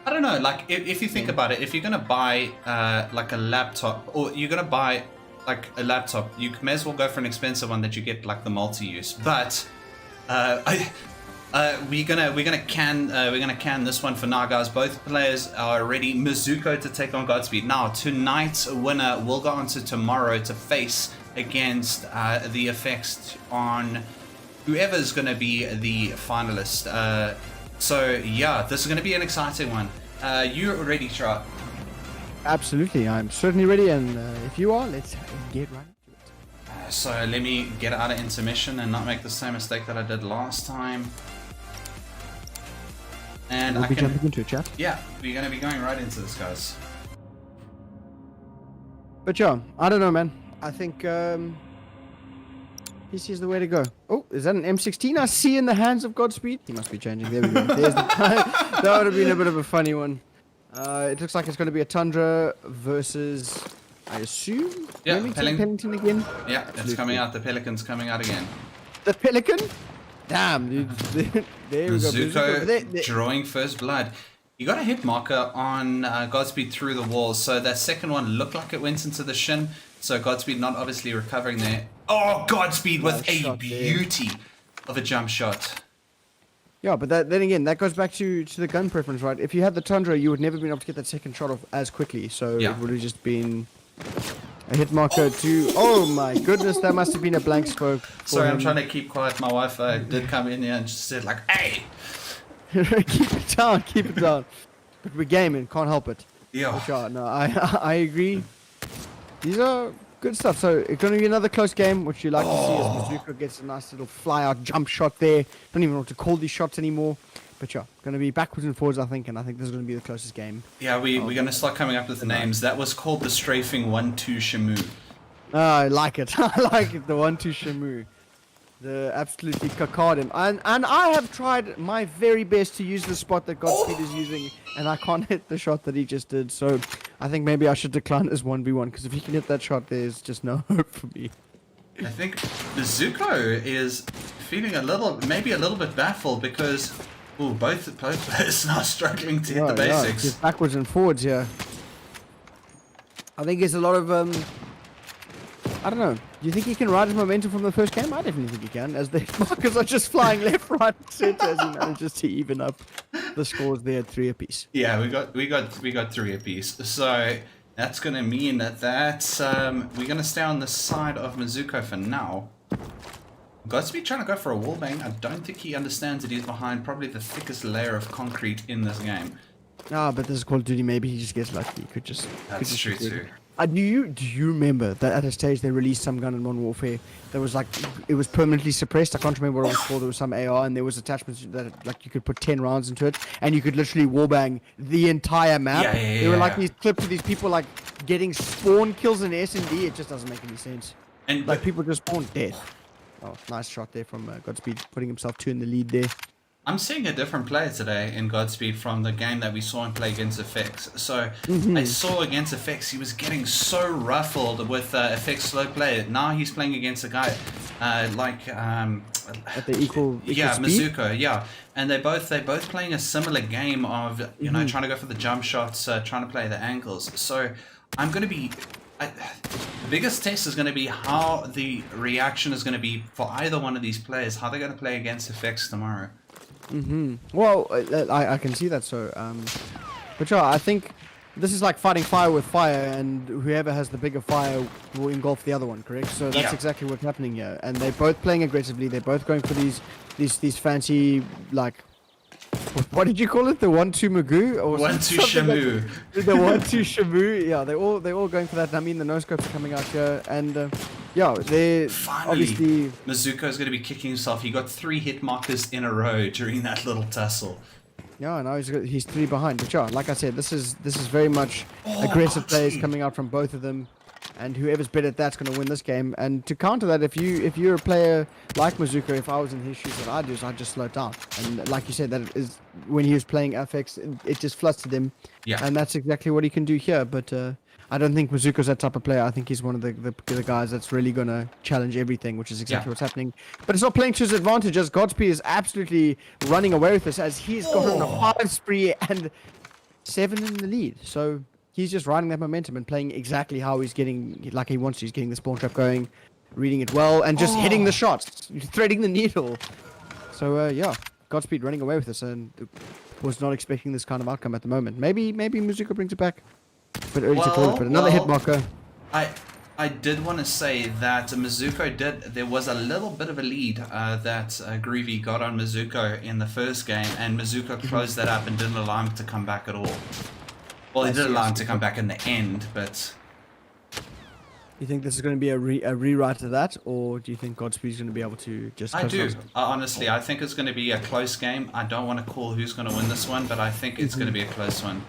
I don't know. Like if you think about it, if you're going to buy like a laptop, or you're going to buy like a laptop, you may as well go for an expensive one that you get like the multi-use. But we're gonna can this one for now, guys. Both players are ready. Mizuko to take on Godspeed. Now tonight's winner will go on to tomorrow to face against the effects on whoever's gonna be the finalist. So yeah, this is gonna be an exciting one. You ready, Trot? Absolutely, I'm certainly ready, and if you are, let's get right into it. So let me get out of intermission and not make the same mistake that I did last time. And we'll be jumping into it, chat. Yeah, we're going to be going right into this, guys. But yeah, I don't know, man. I think PC is the way to go. Oh, is that an M16 I see in the hands of Godspeed? He must be changing. There we go. There's the that would have been a bit of a funny one. It looks like it's going to be a Tundra versus, I assume, Pelican again. Yeah, absolutely. It's coming out. The Pelican's coming out again. The Pelican? Damn, dude. There we go. Mizuko drawing first blood. You got a hit marker on Godspeed through the wall, so that second one looked like it went into the shin. So Godspeed not obviously recovering there. Oh, Godspeed with a beauty of a jump shot. Yeah, but then again, that goes back to the gun preference, right? If you had the Tundra, you would never been able to get that second shot off as quickly, so Yeah. it would have just been a hit marker to. Oh my goodness, that must have been a blank scope. Sorry, I'm trying to keep quiet. My wife did come in here and just said like, "Hey." keep it down, keep it down. But we're gaming, can't help it. Yeah. But yeah, no, I agree. These are good stuff. So it's going to be another close game, which you like to see as Bazooka gets a nice little fly-out jump shot there. Don't even know what to call these shots anymore. But yeah, going to be backwards and forwards, I think, and I think this is going to be the closest game. Yeah, we're going to start coming up with the names. That was called the Strafing 1-2 Shamu. I like it. I like it. The 1-2 Shamu. The absolutely cacard him. And I have tried my very best to use the spot that Godspeed is using, and I can't hit the shot that he just did. So I think maybe I should decline this 1v1, because if he can hit that shot, there's just no hope for me. I think Bazuko is feeling maybe a little bit baffled because both players now struggling to hit the basics. Just backwards and forwards here. I think there's a lot of I don't know. Do you think he can ride his momentum from the first game? I definitely think he can, as the markers are just flying left, right, and center as he manages to even up the scores there at 3 apiece. Yeah, we got 3 apiece. So that's gonna mean that we're gonna stay on the side of Mizuko for now. Godspeed trying to go for a wallbang. I don't think he understands that he's behind probably the thickest layer of concrete in this game. Ah, but this is Call of Duty. Maybe he just gets lucky. He could just. That's true too. Do you remember that at a stage they released some gun in Modern Warfare that was like, it was permanently suppressed? I can't remember what it was called. There was some AR and there was attachments that like you could put 10 rounds into it and you could literally wallbang the entire map. Yeah, there were like these clips of these people like getting spawn kills in S&D. It just doesn't make any sense. And like people just spawn dead. Oh, nice shot there from Godspeed, putting himself 2 in the lead there. I'm seeing a different player today in Godspeed from the game that we saw him play against FX. So I saw against FX, he was getting so ruffled with FX slow play. Now he's playing against a guy at the equal yeah, speed? Mizuko, yeah. And they're both playing a similar game of know trying to go for the jump shots, trying to play the angles. So I'm going to be. The biggest test is going to be how the reaction is going to be for either one of these players, how they're going to play against FX tomorrow. Well, I can see that. So, but yeah, I think this is like fighting fire with fire, and whoever has the bigger fire will engulf the other one. Correct? So that's exactly what's happening here. And they're both playing aggressively. They're both going for these fancy like. What did you call it? The 1-2 Magoo? Or 1-2 Shamu. The 1-2 Shamu. Yeah, they're all going for that. I mean, the no scopes are coming out here, and yeah, they're Finally, obviously. Mizuko's going to be kicking himself. He got 3 hit markers in a row during that little tussle. Yeah, now he's 3 behind. But yeah, like I said, this is very much aggressive plays coming out from both of them. And whoever's better at that's going to win this game. And to counter that, if you're a player like Mizuko, if I was in his shoes, what I'd do is I'd just slow it down. And like you said, that is when he was playing FX, it just flustered him. Yeah. And that's exactly what he can do here. But I don't think Mizuko's that type of player. I think he's one of the guys that's really going to challenge everything, which is exactly what's happening. But it's not playing to his advantage, as Godspeed is absolutely running away with this, as he's got on a 5 spree and 7 in the lead. So he's just riding that momentum and playing exactly how he's getting, like he wants to. He's getting the spawn trap going, reading it well, and just hitting the shots, threading the needle. So yeah, Godspeed running away with this, and was not expecting this kind of outcome at the moment. Maybe Mizuko brings it back, but early to call it. But another hit marker. I did want to say that Mizuko there was a little bit of a lead that Groovy got on Mizuko in the first game, and Mizuko closed that up and didn't allow him to come back at all. Well, he did allow him to come back in the end, but... You think this is going to be a rewrite of that, or do you think Godspeed's going to be able to just... I do. Honestly, I think it's going to be a close game. I don't want to call who's going to win this one, but I think it's going to be a close one.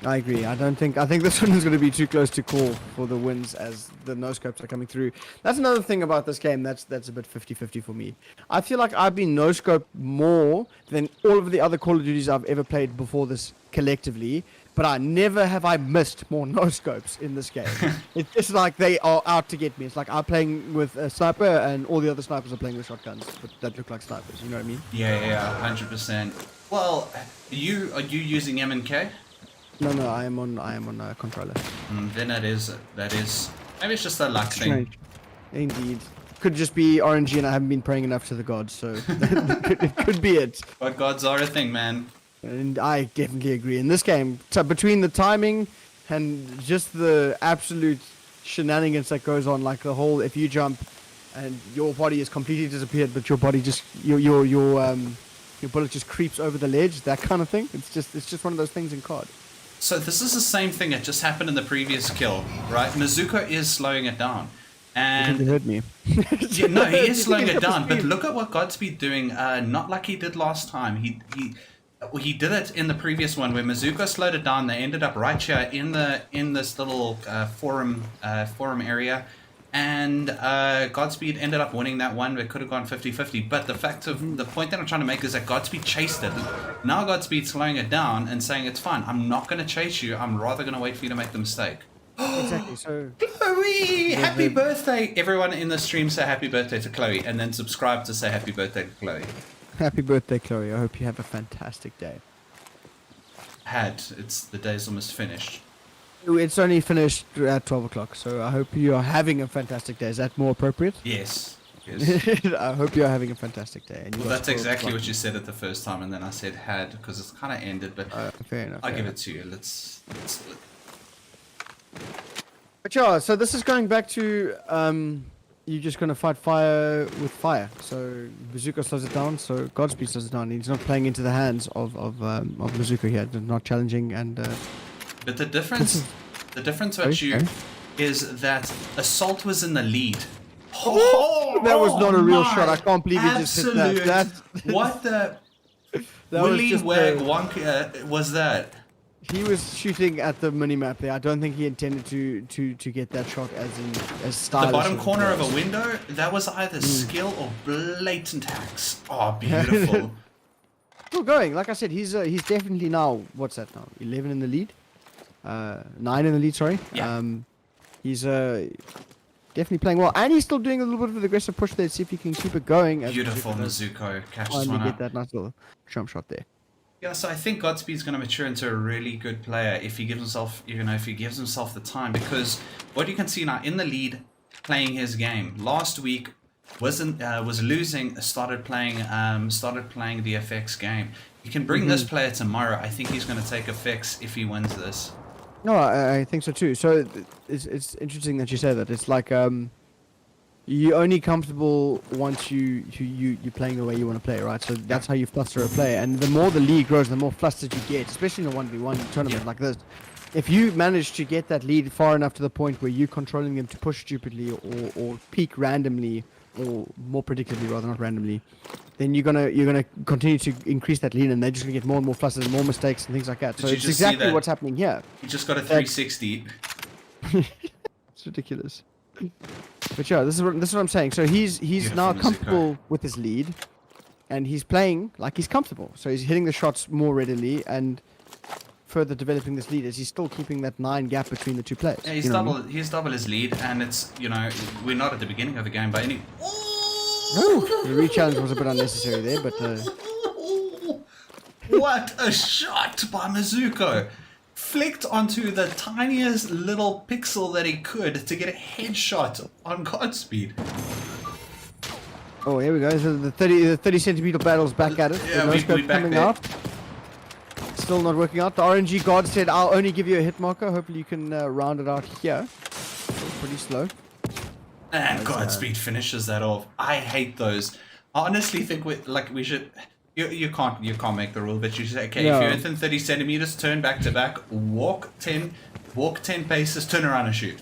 I agree. I think this one is going to be too close to call for the wins as the no-scopes are coming through. That's another thing about this game that's a bit 50-50 for me. I feel like I've been no-scoped more than all of the other Call of Duties I've ever played before this collectively, but I never have I missed more no-scopes in this game. It's just like they are out to get me. It's like I'm playing with a sniper and all the other snipers are playing with shotguns that look like snipers, you know what I mean? Yeah, 100%. Well, are you using M&K? No, I am on a controller. Then that is maybe it's just a luck thing. Indeed. could just be RNG, and I haven't been praying enough to the gods, so it could be it. But gods are a thing, man. And I definitely agree. In this game, between the timing and just the absolute shenanigans that goes on, like the whole if you jump and your body is completely disappeared, but your body just your bullet just creeps over the ledge, that kind of thing. It's just one of those things in COD. So this is the same thing that just happened in the previous kill, right? Mizuko is slowing it down. And They heard me. yeah, no, he is slowing it down. But look at what Godspeed doing. Not like he did last time. He did it in the previous one where Mizuko slowed it down. They ended up right here in this little forum area, and Godspeed ended up winning that one. It could have gone 50-50. But the point that I'm trying to make is that Godspeed chased it. Now Godspeed's slowing it down and saying it's fine. I'm not going to chase you. I'm rather going to wait for you to make the mistake. Exactly. So Chloe, happy birthday! Everyone in the stream say happy birthday to Chloe, and then subscribe to say happy birthday to Chloe. happy birthday, Chloe. I hope you have a fantastic day. The day's almost finished. It's only finished at 12 o'clock, so I hope you are having a fantastic day. Is that more appropriate? Yes. I hope you're having a fantastic day. And Well, that's exactly what you said at the first time, and then I said had because it's kind of ended, but fair enough. I'll give it to you. Let's But yeah, so this is going back to you're just gonna fight fire with fire. So Bazooka slows it down, so Godspeed slows it down. He's not playing into the hands of Bazooka here. They're not challenging and. But the difference with you is that Assault was in the lead. Oh, that was not a real shot. I can't believe he just hit that. What the That Willy was Wag Wonka was that? He was shooting at the minimap there. I don't think he intended to get that shot as stylish. The bottom as it corner of was. a window? That was either skill or blatant hacks. Oh, beautiful. Still going. Like I said, he's definitely now, what's that now? 11 in the lead? 9 in the lead, sorry. Yeah. He's definitely playing well. And he's still doing a little bit of an aggressive push there to see if he can keep it going. Beautiful Mizuko. Catches Finally one get up. that nice little jump shot there. Yeah, so I think Godspeed's going to mature into a really good player if he gives himself, if he gives himself the time. Because what you can see now in the lead, playing his game. Last week was losing. Started playing the FX game. You can bring this player tomorrow. I think he's going to take FX if he wins this. No, I think so too. So it's interesting that you say that. It's like you're only comfortable once you're playing the way you want to play, right? So that's how you fluster a player. And the more the league grows, the more flustered you get, especially in a 1v1 tournament like this. If you manage to get that lead far enough to the point where you're controlling them to push stupidly or peak randomly, or more predictably rather, not randomly, then you're gonna continue to increase that lead, and they're just gonna get more and more flustered and more mistakes and things like that. So you it's just see exactly that? what's happening here. He just got a 360. It's ridiculous. But yeah, this is what I'm saying. So he's now Mizuko. comfortable with his lead, and he's playing like he's comfortable. So he's hitting the shots more readily and further developing this lead as he's still keeping that 9 gap between the two players. Yeah, he's double his lead, and it's we're not at the beginning of the game by any. No, the re-challenge was a bit unnecessary there, but What a shot by Mizuko! Flicked onto the tiniest little pixel that he could to get a headshot on Godspeed. oh, here we go. So the 30 centimeter battle's back at it. Yeah, The we no-scope back coming there. out. Still not working out. The RNG god said, "I'll only give you a hit marker. Hopefully you can round it out here." Still pretty slow. And Godspeed finishes that off. I hate those. I honestly think we should. You can't make the rule, but you should say, okay, No. if you're within 30 centimeters, turn back to back, walk 10 paces, turn around and shoot.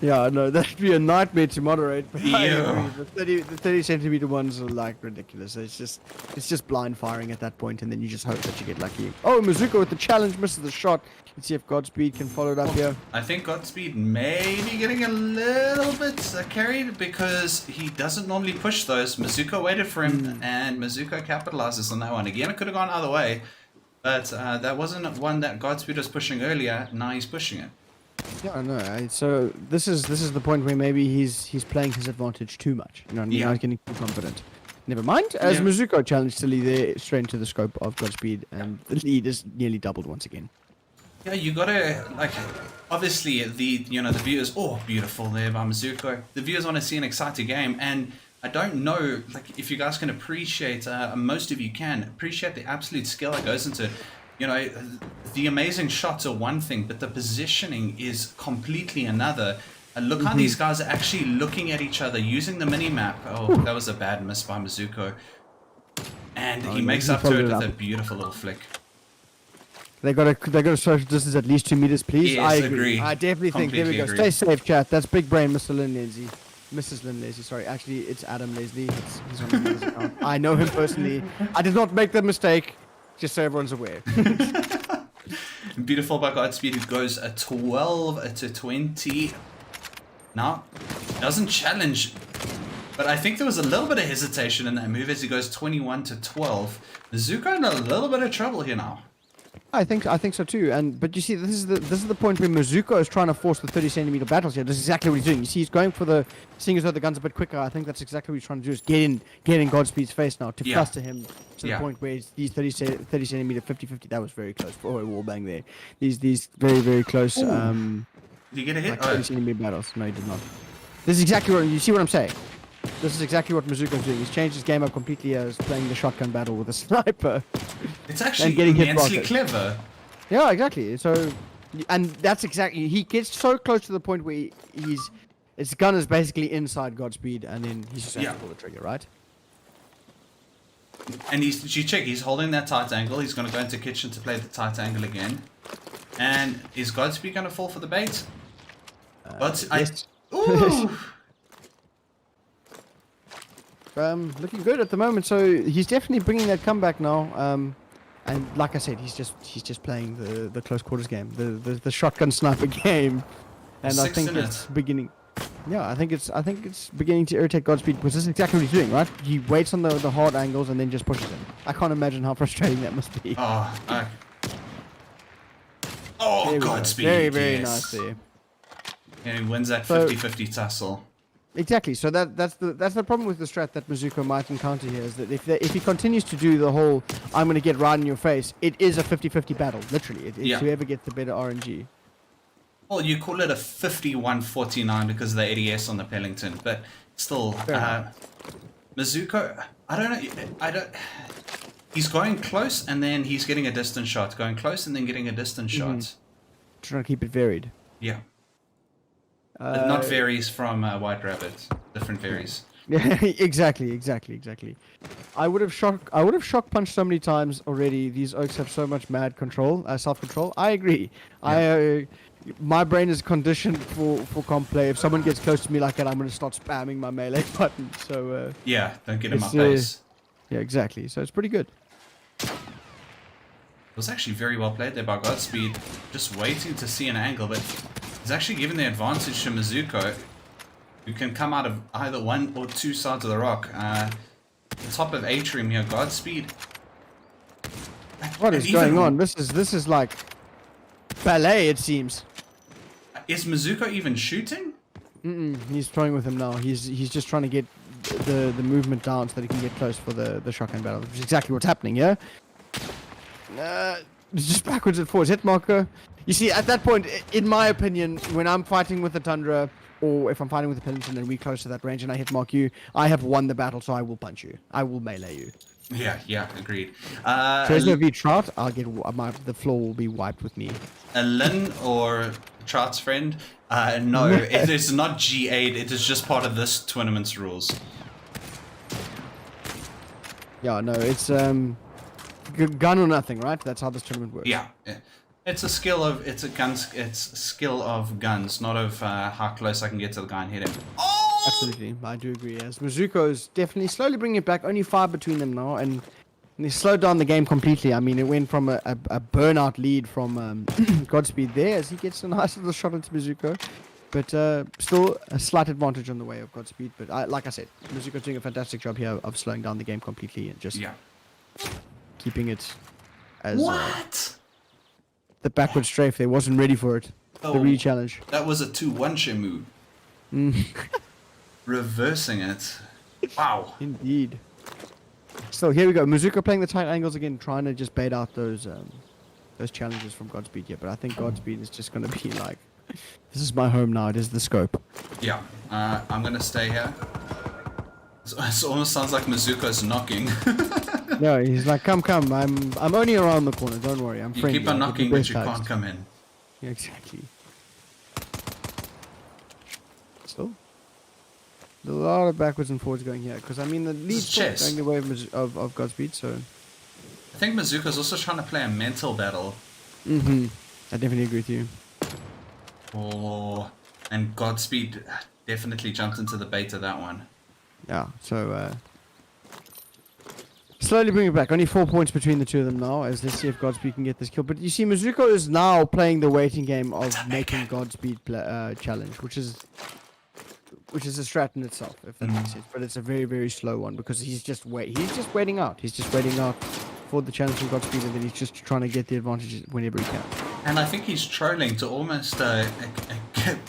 Yeah, no, that'd be a nightmare to moderate. But I Yeah. agree. The 30 centimeter ones are like ridiculous. It's just blind firing at that point, and then you just hope that you get lucky. Oh, Mizuko with the challenge misses the shot. Let's see if Godspeed can follow it up here. I think Godspeed may be getting a little bit carried because he doesn't normally push those. Mizuko waited for him, and Mizuko capitalizes on that one. Again, it could have gone either way, but that wasn't one that Godspeed was pushing earlier. Now he's pushing it. Yeah, I know. So this is the point where maybe he's playing his advantage too much. You know what I mean? Yeah. Now he's getting too confident. Never mind. As Yeah. Mizuko challenged Silly there straight into the scope of Godspeed, and the lead is nearly doubled once again. Yeah, you gotta, like, obviously the viewers, oh, beautiful there by Mizuko. The viewers want to see an exciting game, and I don't know, like, if you guys can appreciate, most of you can appreciate the absolute skill that goes into, the amazing shots are one thing, but the positioning is completely another. And look how these guys are actually looking at each other, using the mini-map. Oh, that was a bad miss by Mizuko. And he makes up to it with a beautiful little flick. They got a social distance at least 2 meters, please. Yes, I agree. I definitely think. There we go. Completely Stay safe, chat. That's big brain, Mr. Lynn Lazy. Mrs. Lynn Lazy, sorry. Actually, it's Adam Leslie. He's on the mother's account. I know him personally. I did not make the mistake. Just so everyone's aware. Beautiful by Godspeed, who goes a 12 to 20. Now, doesn't challenge. But I think there was a little bit of hesitation in that move as he goes 21 to 12. Mizuko in a little bit of trouble here now. I think so too. But you see, this is the point where Mizuko is trying to force the 30 centimeter battles here. This is exactly what he's doing. You see, he's going for seeing as though the gun's a bit quicker. I think that's exactly what he's trying to do, is get in Godspeed's face now to fluster him to the point where these 30 centimeter 50-50. That was very close for a wall bang there. These very, very close. Did you get a hit? Like 30 centimeter battles. No, he did not. This is exactly what you see. What I'm saying. This is exactly what Mizuko's doing. He's changed his game up completely as playing the shotgun battle with a sniper. It's actually getting hit immensely rockets. clever. Yeah, exactly. So, and that's exactly, he gets so close to the point where his gun is basically inside Godspeed, and then he's just has to pull the trigger, right? And he's holding that tight angle. He's going to go into kitchen to play the tight angle again. And is Godspeed going to fall for the bait? Yes. Ooh! Looking good at the moment. So he's definitely bringing that comeback now. And like I said, he's just playing the close quarters game, the shotgun sniper game, and I think it's beginning. Yeah, I think it's beginning to irritate Godspeed, because this is exactly what he's doing, right? He waits on the hard angles and then just pushes him. I can't imagine how frustrating that must be. Godspeed! Very, very nice there. And he wins that 50-50 tussle. Exactly. So that's the problem with the strat that Mizuko might encounter here, is that if he continues to do the whole I'm going to get right in your face, it is a 50-50 battle. Literally, it's whoever gets the better RNG. Well, you call it a 51-49 because of the ADS on the Pellington, but still, Mizuko, I don't. He's going close and then he's getting a distance shot. Going close and then getting a distance shot. Trying to keep it varied. Yeah. Not varies from White Rabbit. Different varies. Yeah, exactly. I would have shock punched so many times already. These Oaks have so much mad control, self-control. I agree. Yeah. My brain is conditioned for comp play. If someone gets close to me like that, I'm going to start spamming my melee button. So yeah, don't get in my face. Yeah, exactly. So it's pretty good. It was actually very well played there by Godspeed. Just waiting to see an angle, but he's actually giving the advantage to Mizuko, who can come out of either one or two sides of the rock. The top of Atrium here, Godspeed. What is going on? This is like ballet, it seems. Is Mizuko even shooting? He's throwing with him now. He's just trying to get the movement down so that he can get close for the shotgun battle, which is exactly what's happening, yeah? It's just backwards and forwards. Hit marker. You see, at that point, in my opinion, when I'm fighting with the Tundra, or if I'm fighting with the Pellington and we're close to that range and I hit mark you, I have won the battle, so I will punch you. I will melee you. Yeah, agreed. Treasure v Trout, I'll get the floor will be wiped with me. A Lin or Trout's friend? No, it is not G8. It is just part of this tournament's rules. Yeah, no, it's gun or nothing, right? That's how this tournament works. Yeah. It's a skill of skill of guns, not of how close I can get to the guy and hit him. Oh! Absolutely, I do agree. As Mizuko is definitely slowly bringing it back, only 5 between them now, and they slowed down the game completely. I mean, it went from a burnout lead from Godspeed there as he gets a nice little shot into Mizuko, but still a slight advantage on the way of Godspeed. But like I said, Mizuko's doing a fantastic job here of slowing down the game completely and just keeping it as the backward strafe. They wasn't ready for it. The re-challenge. That was a 2-1 Shimu. Reversing it. Wow. Indeed. So here we go. Mizuko playing the tight angles again, trying to just bait out those those challenges from Godspeed yet, but I think Godspeed is just gonna be like, this is my home now. It is the scope. Yeah, I'm gonna stay here. It almost sounds like Mizuko's knocking. No, he's like, come. I'm only around the corner. Don't worry. I'm You friendly. keep on I'll knocking, give but you you best can't hugs." come in. Yeah, exactly. Still, there's a lot of backwards and forwards going here because I mean the lead's still chess. going the way of Godspeed. So. I think Mizuko's also trying to play a mental battle. I definitely agree with you. Oh, and Godspeed definitely jumped into the bait of that one. Yeah. So. Slowly bring it back. Only 4 points between the two of them now. As let's see if Godspeed can get this kill. But you see, Mizuko is now playing the waiting game of making Godspeed challenge, which is a strat in itself, if that makes sense. But it's a very, very slow one because he's just waiting out. He's just waiting out for the challenge from Godspeed, and then he's just trying to get the advantage whenever he can. And I think he's trolling to almost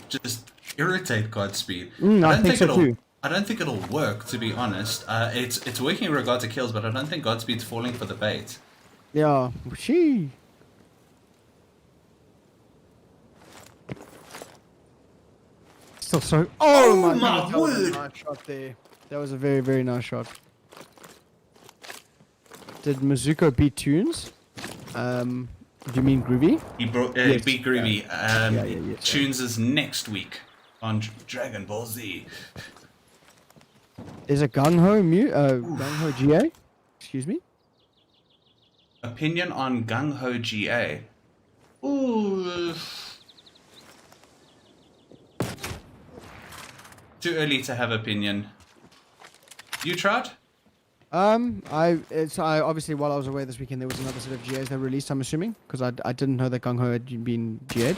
just irritate Godspeed. I think so too. I don't think it'll work, to be honest. It's working in regard to kills, but I don't think Godspeed's falling for the bait. Yeah, she. Still so. Oh my my goodness, that was a word. nice shot there. That was a very, very nice shot. Did Mizuko beat Tunes? Do you mean Groovy? He Yes. beat Groovy. yes, Tunes is next week on Dragon Ball Z. There's a Gung Ho GA? Excuse me? Opinion on Gung Ho GA. Ooh. Too early to have opinion. You tried? I obviously while I was away this weekend there was another set of GAs that were released, I'm assuming, because I didn't know that Gung Ho had been GA'd.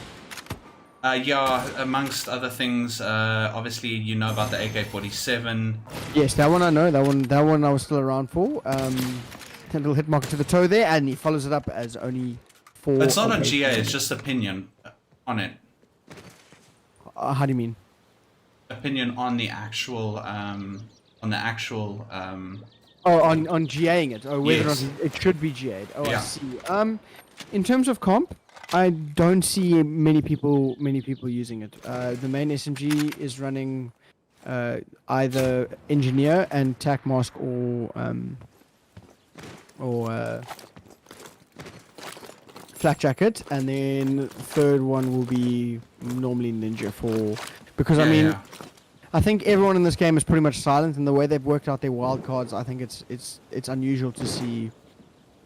Yeah, amongst other things, obviously you know about the AK-47. Yes, that one I know. That one I was still around for. A little hit marker to the toe there, and he follows it up as only 4. It's not on GA, it's just opinion on it. How do you mean? Opinion on the actual, Oh, on GAing it. Oh, whether Yes. or not it should be GA'd. Oh, Yeah. I see. In terms of comp, I don't see many people using it. The main SMG is running either engineer and tac mask or flak jacket, and then third one will be normally ninja because I mean. Yeah. I think everyone in this game is pretty much silent, and the way they've worked out their wild cards, I think it's unusual to see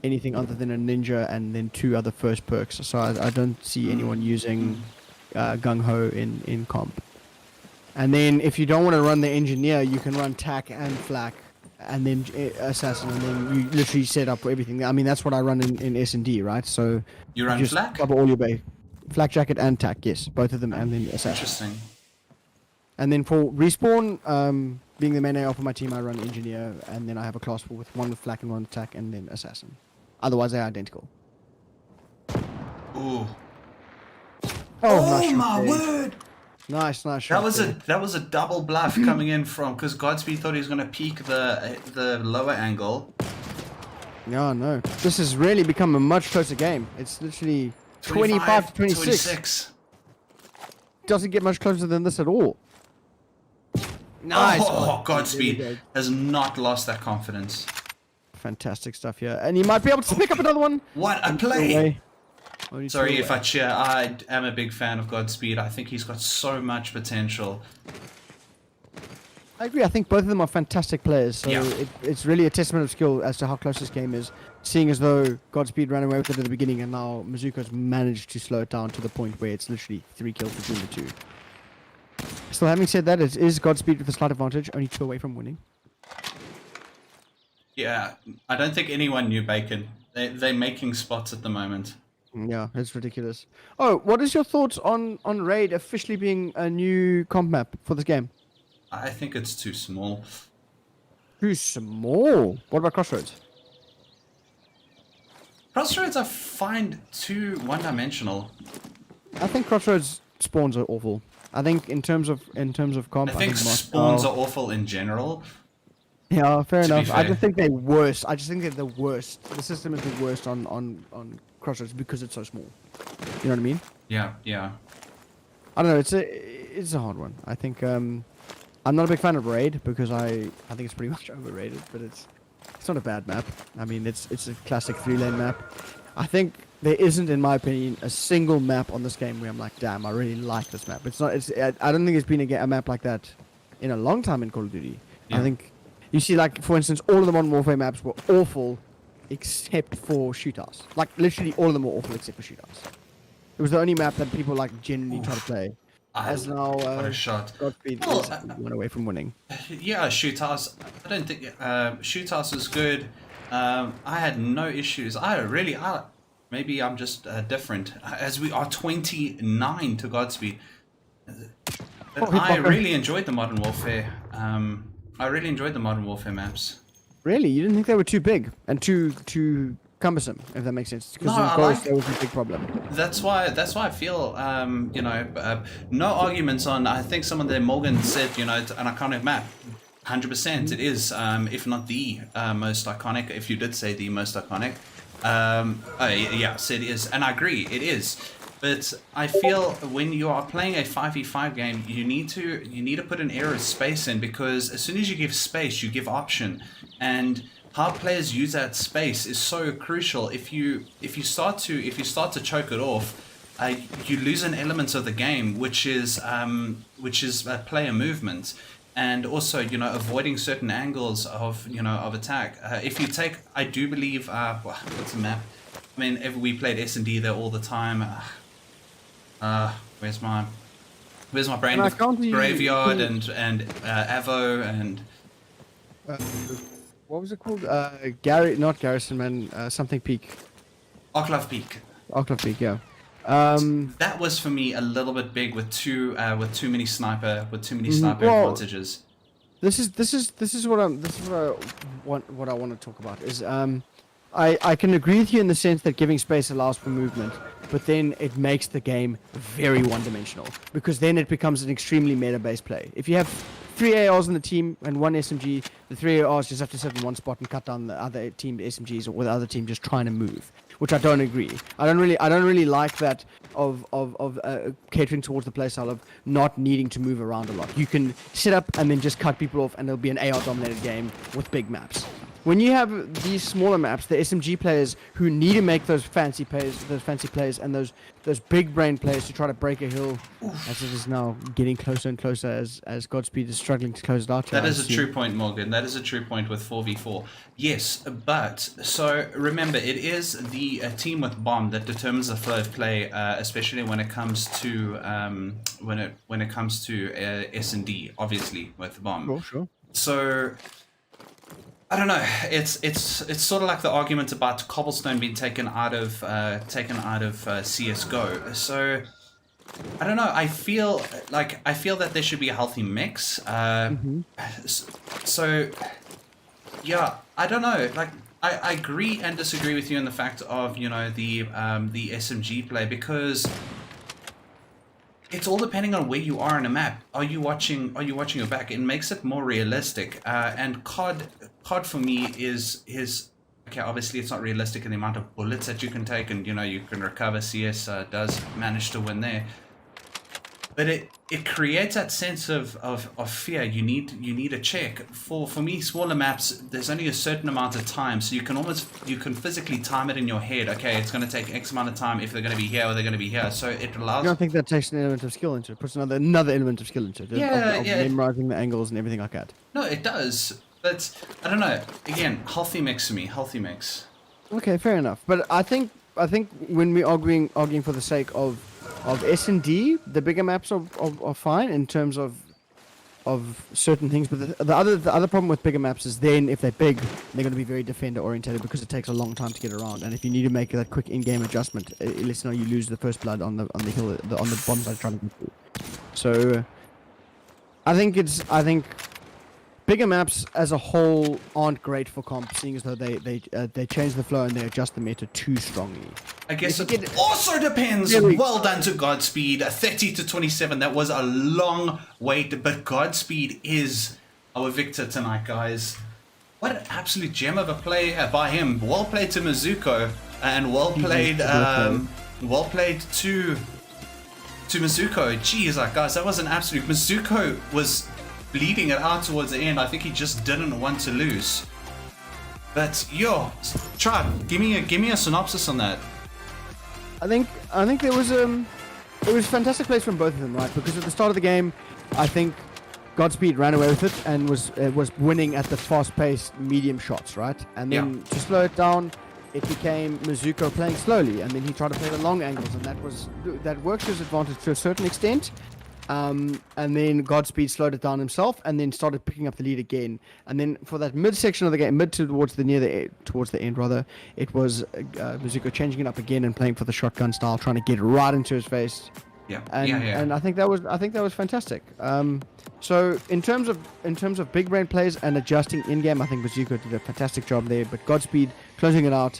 anything other than a ninja and then 2 other first perks. So I don't see anyone using Gung Ho in comp. And then if you don't want to run the engineer, you can run tac and flak, and then assassin, and then you literally set up everything. I mean that's what I run in S&D, right? So You run just flak? cover all your bay, flak jacket and tac, yes, both of them, and then assassin. Interesting. And then for respawn, being the main AR for my team, I run engineer, and then I have a class 4 with 1 with flak and 1 with tac, and then assassin. Otherwise, they're identical. Ooh. Oh nice my shot there. word! Nice shot. That was a double bluff coming in from, because Godspeed thought he was going to peek the lower angle. Yeah, no. This has really become a much closer game. It's literally 25 to 26. Doesn't get much closer than this at all. Nice. Oh, There we Godspeed go. has not lost that confidence. Fantastic stuff here. And he might be able to pick up another one. What a Still play! away. Only 2 Sorry away. if I cheer. I am a big fan of Godspeed. I think he's got so much potential. I agree. I think both of them are fantastic players. So Yeah. it's really a testament of skill as to how close this game is. Seeing as though Godspeed ran away with it at the beginning, and now Mizuko's managed to slow it down to the point where it's literally 3 kills between the two. Still, having said that, it is Godspeed with a slight advantage, only 2 away from winning. Yeah, I don't think anyone knew Bacon. They're making spots at the moment. Yeah, it's ridiculous. Oh, what is your thoughts on Raid officially being a new comp map for this game? I think it's too small. Too small. What about Crossroads? Crossroads I find too one-dimensional. I think Crossroads spawns are awful. I think in terms of comp, I think Moscow- spawns are awful in general. Yeah, fair To be enough. I fair. just think they're worse. I just think they're the worst. The system is the worst on Crossroads because it's so small. You know what I mean? Yeah, yeah. I don't know. It's a hard one. I think I'm not a big fan of Raid because I think it's pretty much overrated. But it's not a bad map. I mean, it's a classic 3-lane map. I think there isn't, in my opinion, a single map on this game where I'm like, damn, I really like this map. It's not. I don't think there's been a map like that in a long time in Call of Duty. Yeah. I think you see, like, for instance, all of the Modern Warfare maps were awful except for shootouts. Like, literally all of them were awful except for shootouts. It was the only map that people, like, genuinely try to play. As now, what a shot. Godspeed Well, is one away from winning. Yeah, shootouts. I don't think shootouts was good. I had no issues. Maybe I'm just different. As we are 29 to Godspeed. But I really enjoyed the Modern Warfare. I really enjoyed the Modern Warfare maps. Really? You didn't think they were too big and too cumbersome, if that makes sense? Because No, in I Ghost, like- that was a big problem. That's why I feel no arguments on. I think someone there, Morgan, said an iconic map. 100% it is, if not the most iconic. If you did say the most iconic, yes, it is, and I agree, it is. But I feel when you are playing a 5v5 game, you need to put an air of space in, because as soon as you give space, you give option, and how players use that space is so crucial. If you start to choke it off, you lose an element of the game, which is player movement, and also avoiding certain angles of attack. If you take, I do believe, what's the map? I mean, we played S&D there all the time. Where's my brain? And I can't be- Graveyard and Avo and What was it called? Not Garrison, man. Something Peak. Oclave Peak. Octave Peak, yeah. That was for me a little bit big with too many sniper Well, advantages. This is what I want to talk about is I can agree with you in the sense that giving space allows for movement, but then it makes the game very one-dimensional, because then it becomes an extremely meta-based play. If you have 3 ARs in the team and 1 SMG, the 3 ARs just have to sit in one spot and cut down the other team SMGs, or the other team just trying to move, which I don't agree. I don't really like that of catering towards the playstyle of not needing to move around a lot. You can sit up and then just cut people off, and it'll be an AR-dominated game with big maps. When you have these smaller maps, the SMG players who need to make those fancy plays, and those big brain players to try to break a hill, as it is now getting closer and closer as Godspeed is struggling to close it out. That is a true point, Morgan. That is a true point with 4v4. Yes, but so remember, it is the team with bomb that determines the flow of play, especially when it comes to when it comes to S&D, obviously with bomb. Sure. So I don't know. It's sort of like the argument about cobblestone being taken out of CS:GO. So I don't know. I feel that there should be a healthy mix. So yeah, I don't know. Like I agree and disagree with you in the fact of the SMG play, because it's all depending on where you are in a map. Are you watching your back? It makes it more realistic. And COD for me is okay. Obviously, it's not realistic in the amount of bullets that you can take, and you can recover. CS does manage to win there, but it creates that sense of fear. You need a check. For me, smaller maps, there's only a certain amount of time, so you can physically time it in your head. Okay, it's going to take X amount of time if they're going to be here or they're going to be here. So it allows. I don't think that takes an element of skill into it. Puts another element of skill into it. Of memorizing the angles and everything like that. No, it does. But I don't know. Again, healthy mix for me. Healthy mix. Okay, fair enough. But I think when we're arguing for the sake of S&D, the bigger maps are fine in terms of certain things. But the other problem with bigger maps is then if they're big, they're going to be very defender orientated, because it takes a long time to get around. And if you need to make that quick in-game adjustment, let's know you lose the first blood on the hill on the bomb side trying to get through. So I think bigger maps as a whole aren't great for comp, seeing as though they change the flow and they adjust the meta too strongly. I guess it also depends. Well done to Godspeed. 30 to 27. That was a long wait, but Godspeed is our victor tonight, guys. What an absolute gem of a play by him. Well played to Mizuko. and well played. Well Well played to Mizuko. Jeez, like guys, that was an absolute. Mizuko was bleeding it out towards the end. I think he just didn't want to lose. But yo, try give me a synopsis on that. I think there was it was fantastic plays from both of them, right? Because at the start of the game, I think Godspeed ran away with it and was winning at the fast-paced medium shots, right? And then to slow it down, it became Mizuko playing slowly, and then he tried to play the long angles, and that worked to his advantage to a certain extent. And then Godspeed slowed it down himself, and then started picking up the lead again. And then for that mid-section of the game, towards the end rather, it was Mizuko changing it up again and playing for the shotgun style, trying to get right into his face. Yeah. And I think that was fantastic. So in terms of big brain plays and adjusting in game, I think Mizuko did a fantastic job there. But Godspeed closing it out,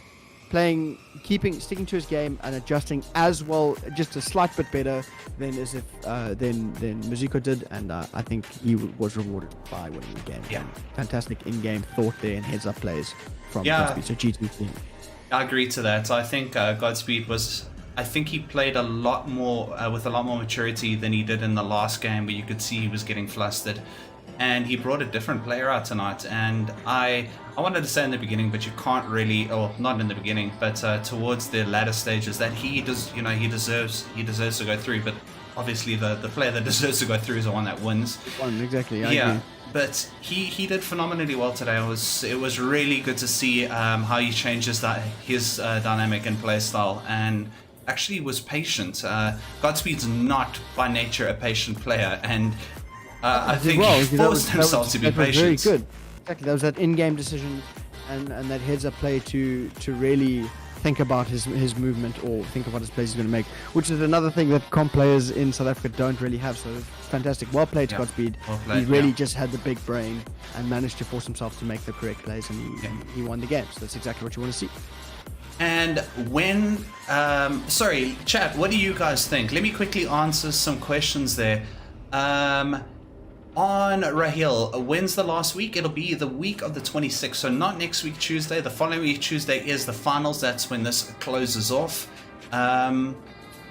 sticking to his game and adjusting as well, just a slight bit better than Mizuko did, and I think he was rewarded by winning the game. Yeah, fantastic in-game thought there and heads-up plays from Godspeed. So GT. I agree to that. I think Godspeed was. I think he played a lot more with a lot more maturity than he did in the last game, where you could see he was getting flustered. And he brought a different player out tonight, and I wanted to say in the beginning, but you can't really, or not in the beginning, but towards the latter stages, that he deserves to go through. But obviously, the player that deserves to go through is the one that wins. Exactly. I agree. But he did phenomenally well today. It was really good to see how he changes his dynamic and play style, and actually was patient. Godspeed's not by nature a patient player, and I think he forced himself to be patient. Very good. Exactly. That was that in-game decision and that heads-up play to really think about his movement or think about his plays he's going to make, which is another thing that comp players in South Africa don't really have. So fantastic. Well played, Godspeed. He really just had the big brain and managed to force himself to make the correct plays, and he won the game. So that's exactly what you want to see. And when, sorry, chat, what do you guys think? Let me quickly answer some questions there. On Rahil, when's the last week? It'll be the week of the 26th, so not next week Tuesday. The following week Tuesday is the finals. That's when this closes off. I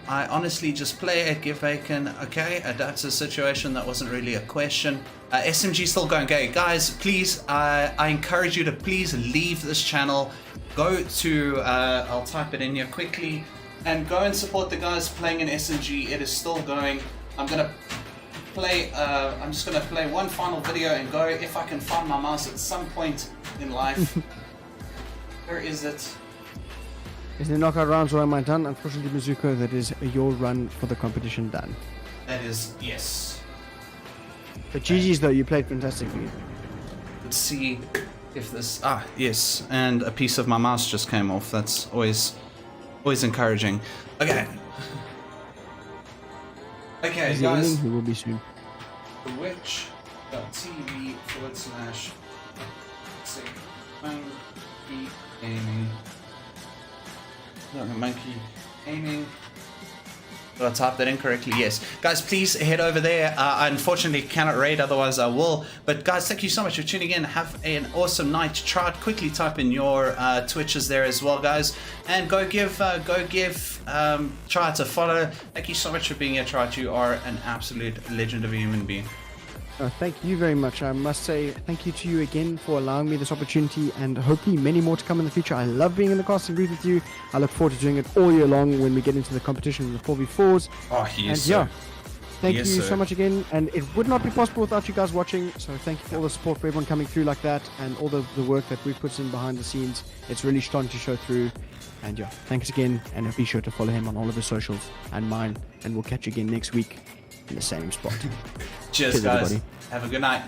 honestly just play it, give bacon. Okay, adapt to the situation. That wasn't really a question. SMG still going. Okay, guys, please, I encourage you to please leave this channel. Go to, I'll type it in here quickly, and go and support the guys playing in SMG. It is still going. I'm just gonna play one final video and go. If I can find my mouse at some point in life. Where is it? Is the knockout rounds where am I done? Unfortunately, Mizuko, that is your run for the competition done. That is, yes. But GG's though, you played fantastically. Let's see if this, yes, and a piece of my mouse just came off. That's always encouraging. Okay. Okay, guys. He will be soon. Twitch.tv/ Monkey Gaming. No, Monkey Gaming. Did I type that incorrectly? Yes. Guys, please head over there. I unfortunately cannot raid, otherwise I will. But guys, thank you so much for tuning in. Have an awesome night. Try to quickly type in your Twitches there as well, guys. And go give Try to follow. Thank you so much for being here, Try. You are an absolute legend of a human being. Thank you very much. I must say thank you to you again for allowing me this opportunity, and hopefully many more to come in the future. I love being in the casting booth with you. I look forward to doing it all year long when we get into the competition in the 4v4s. Oh, yes, sir. Thank you so much again, and it would not be possible without you guys watching, so thank you for all the support, for everyone coming through like that, and all the work that we put in behind the scenes. It's really starting to show through, and thanks again, and be sure to follow him on all of his socials and mine, and we'll catch you again next week in the same spot. Cheers guys. Everybody. Have a good night.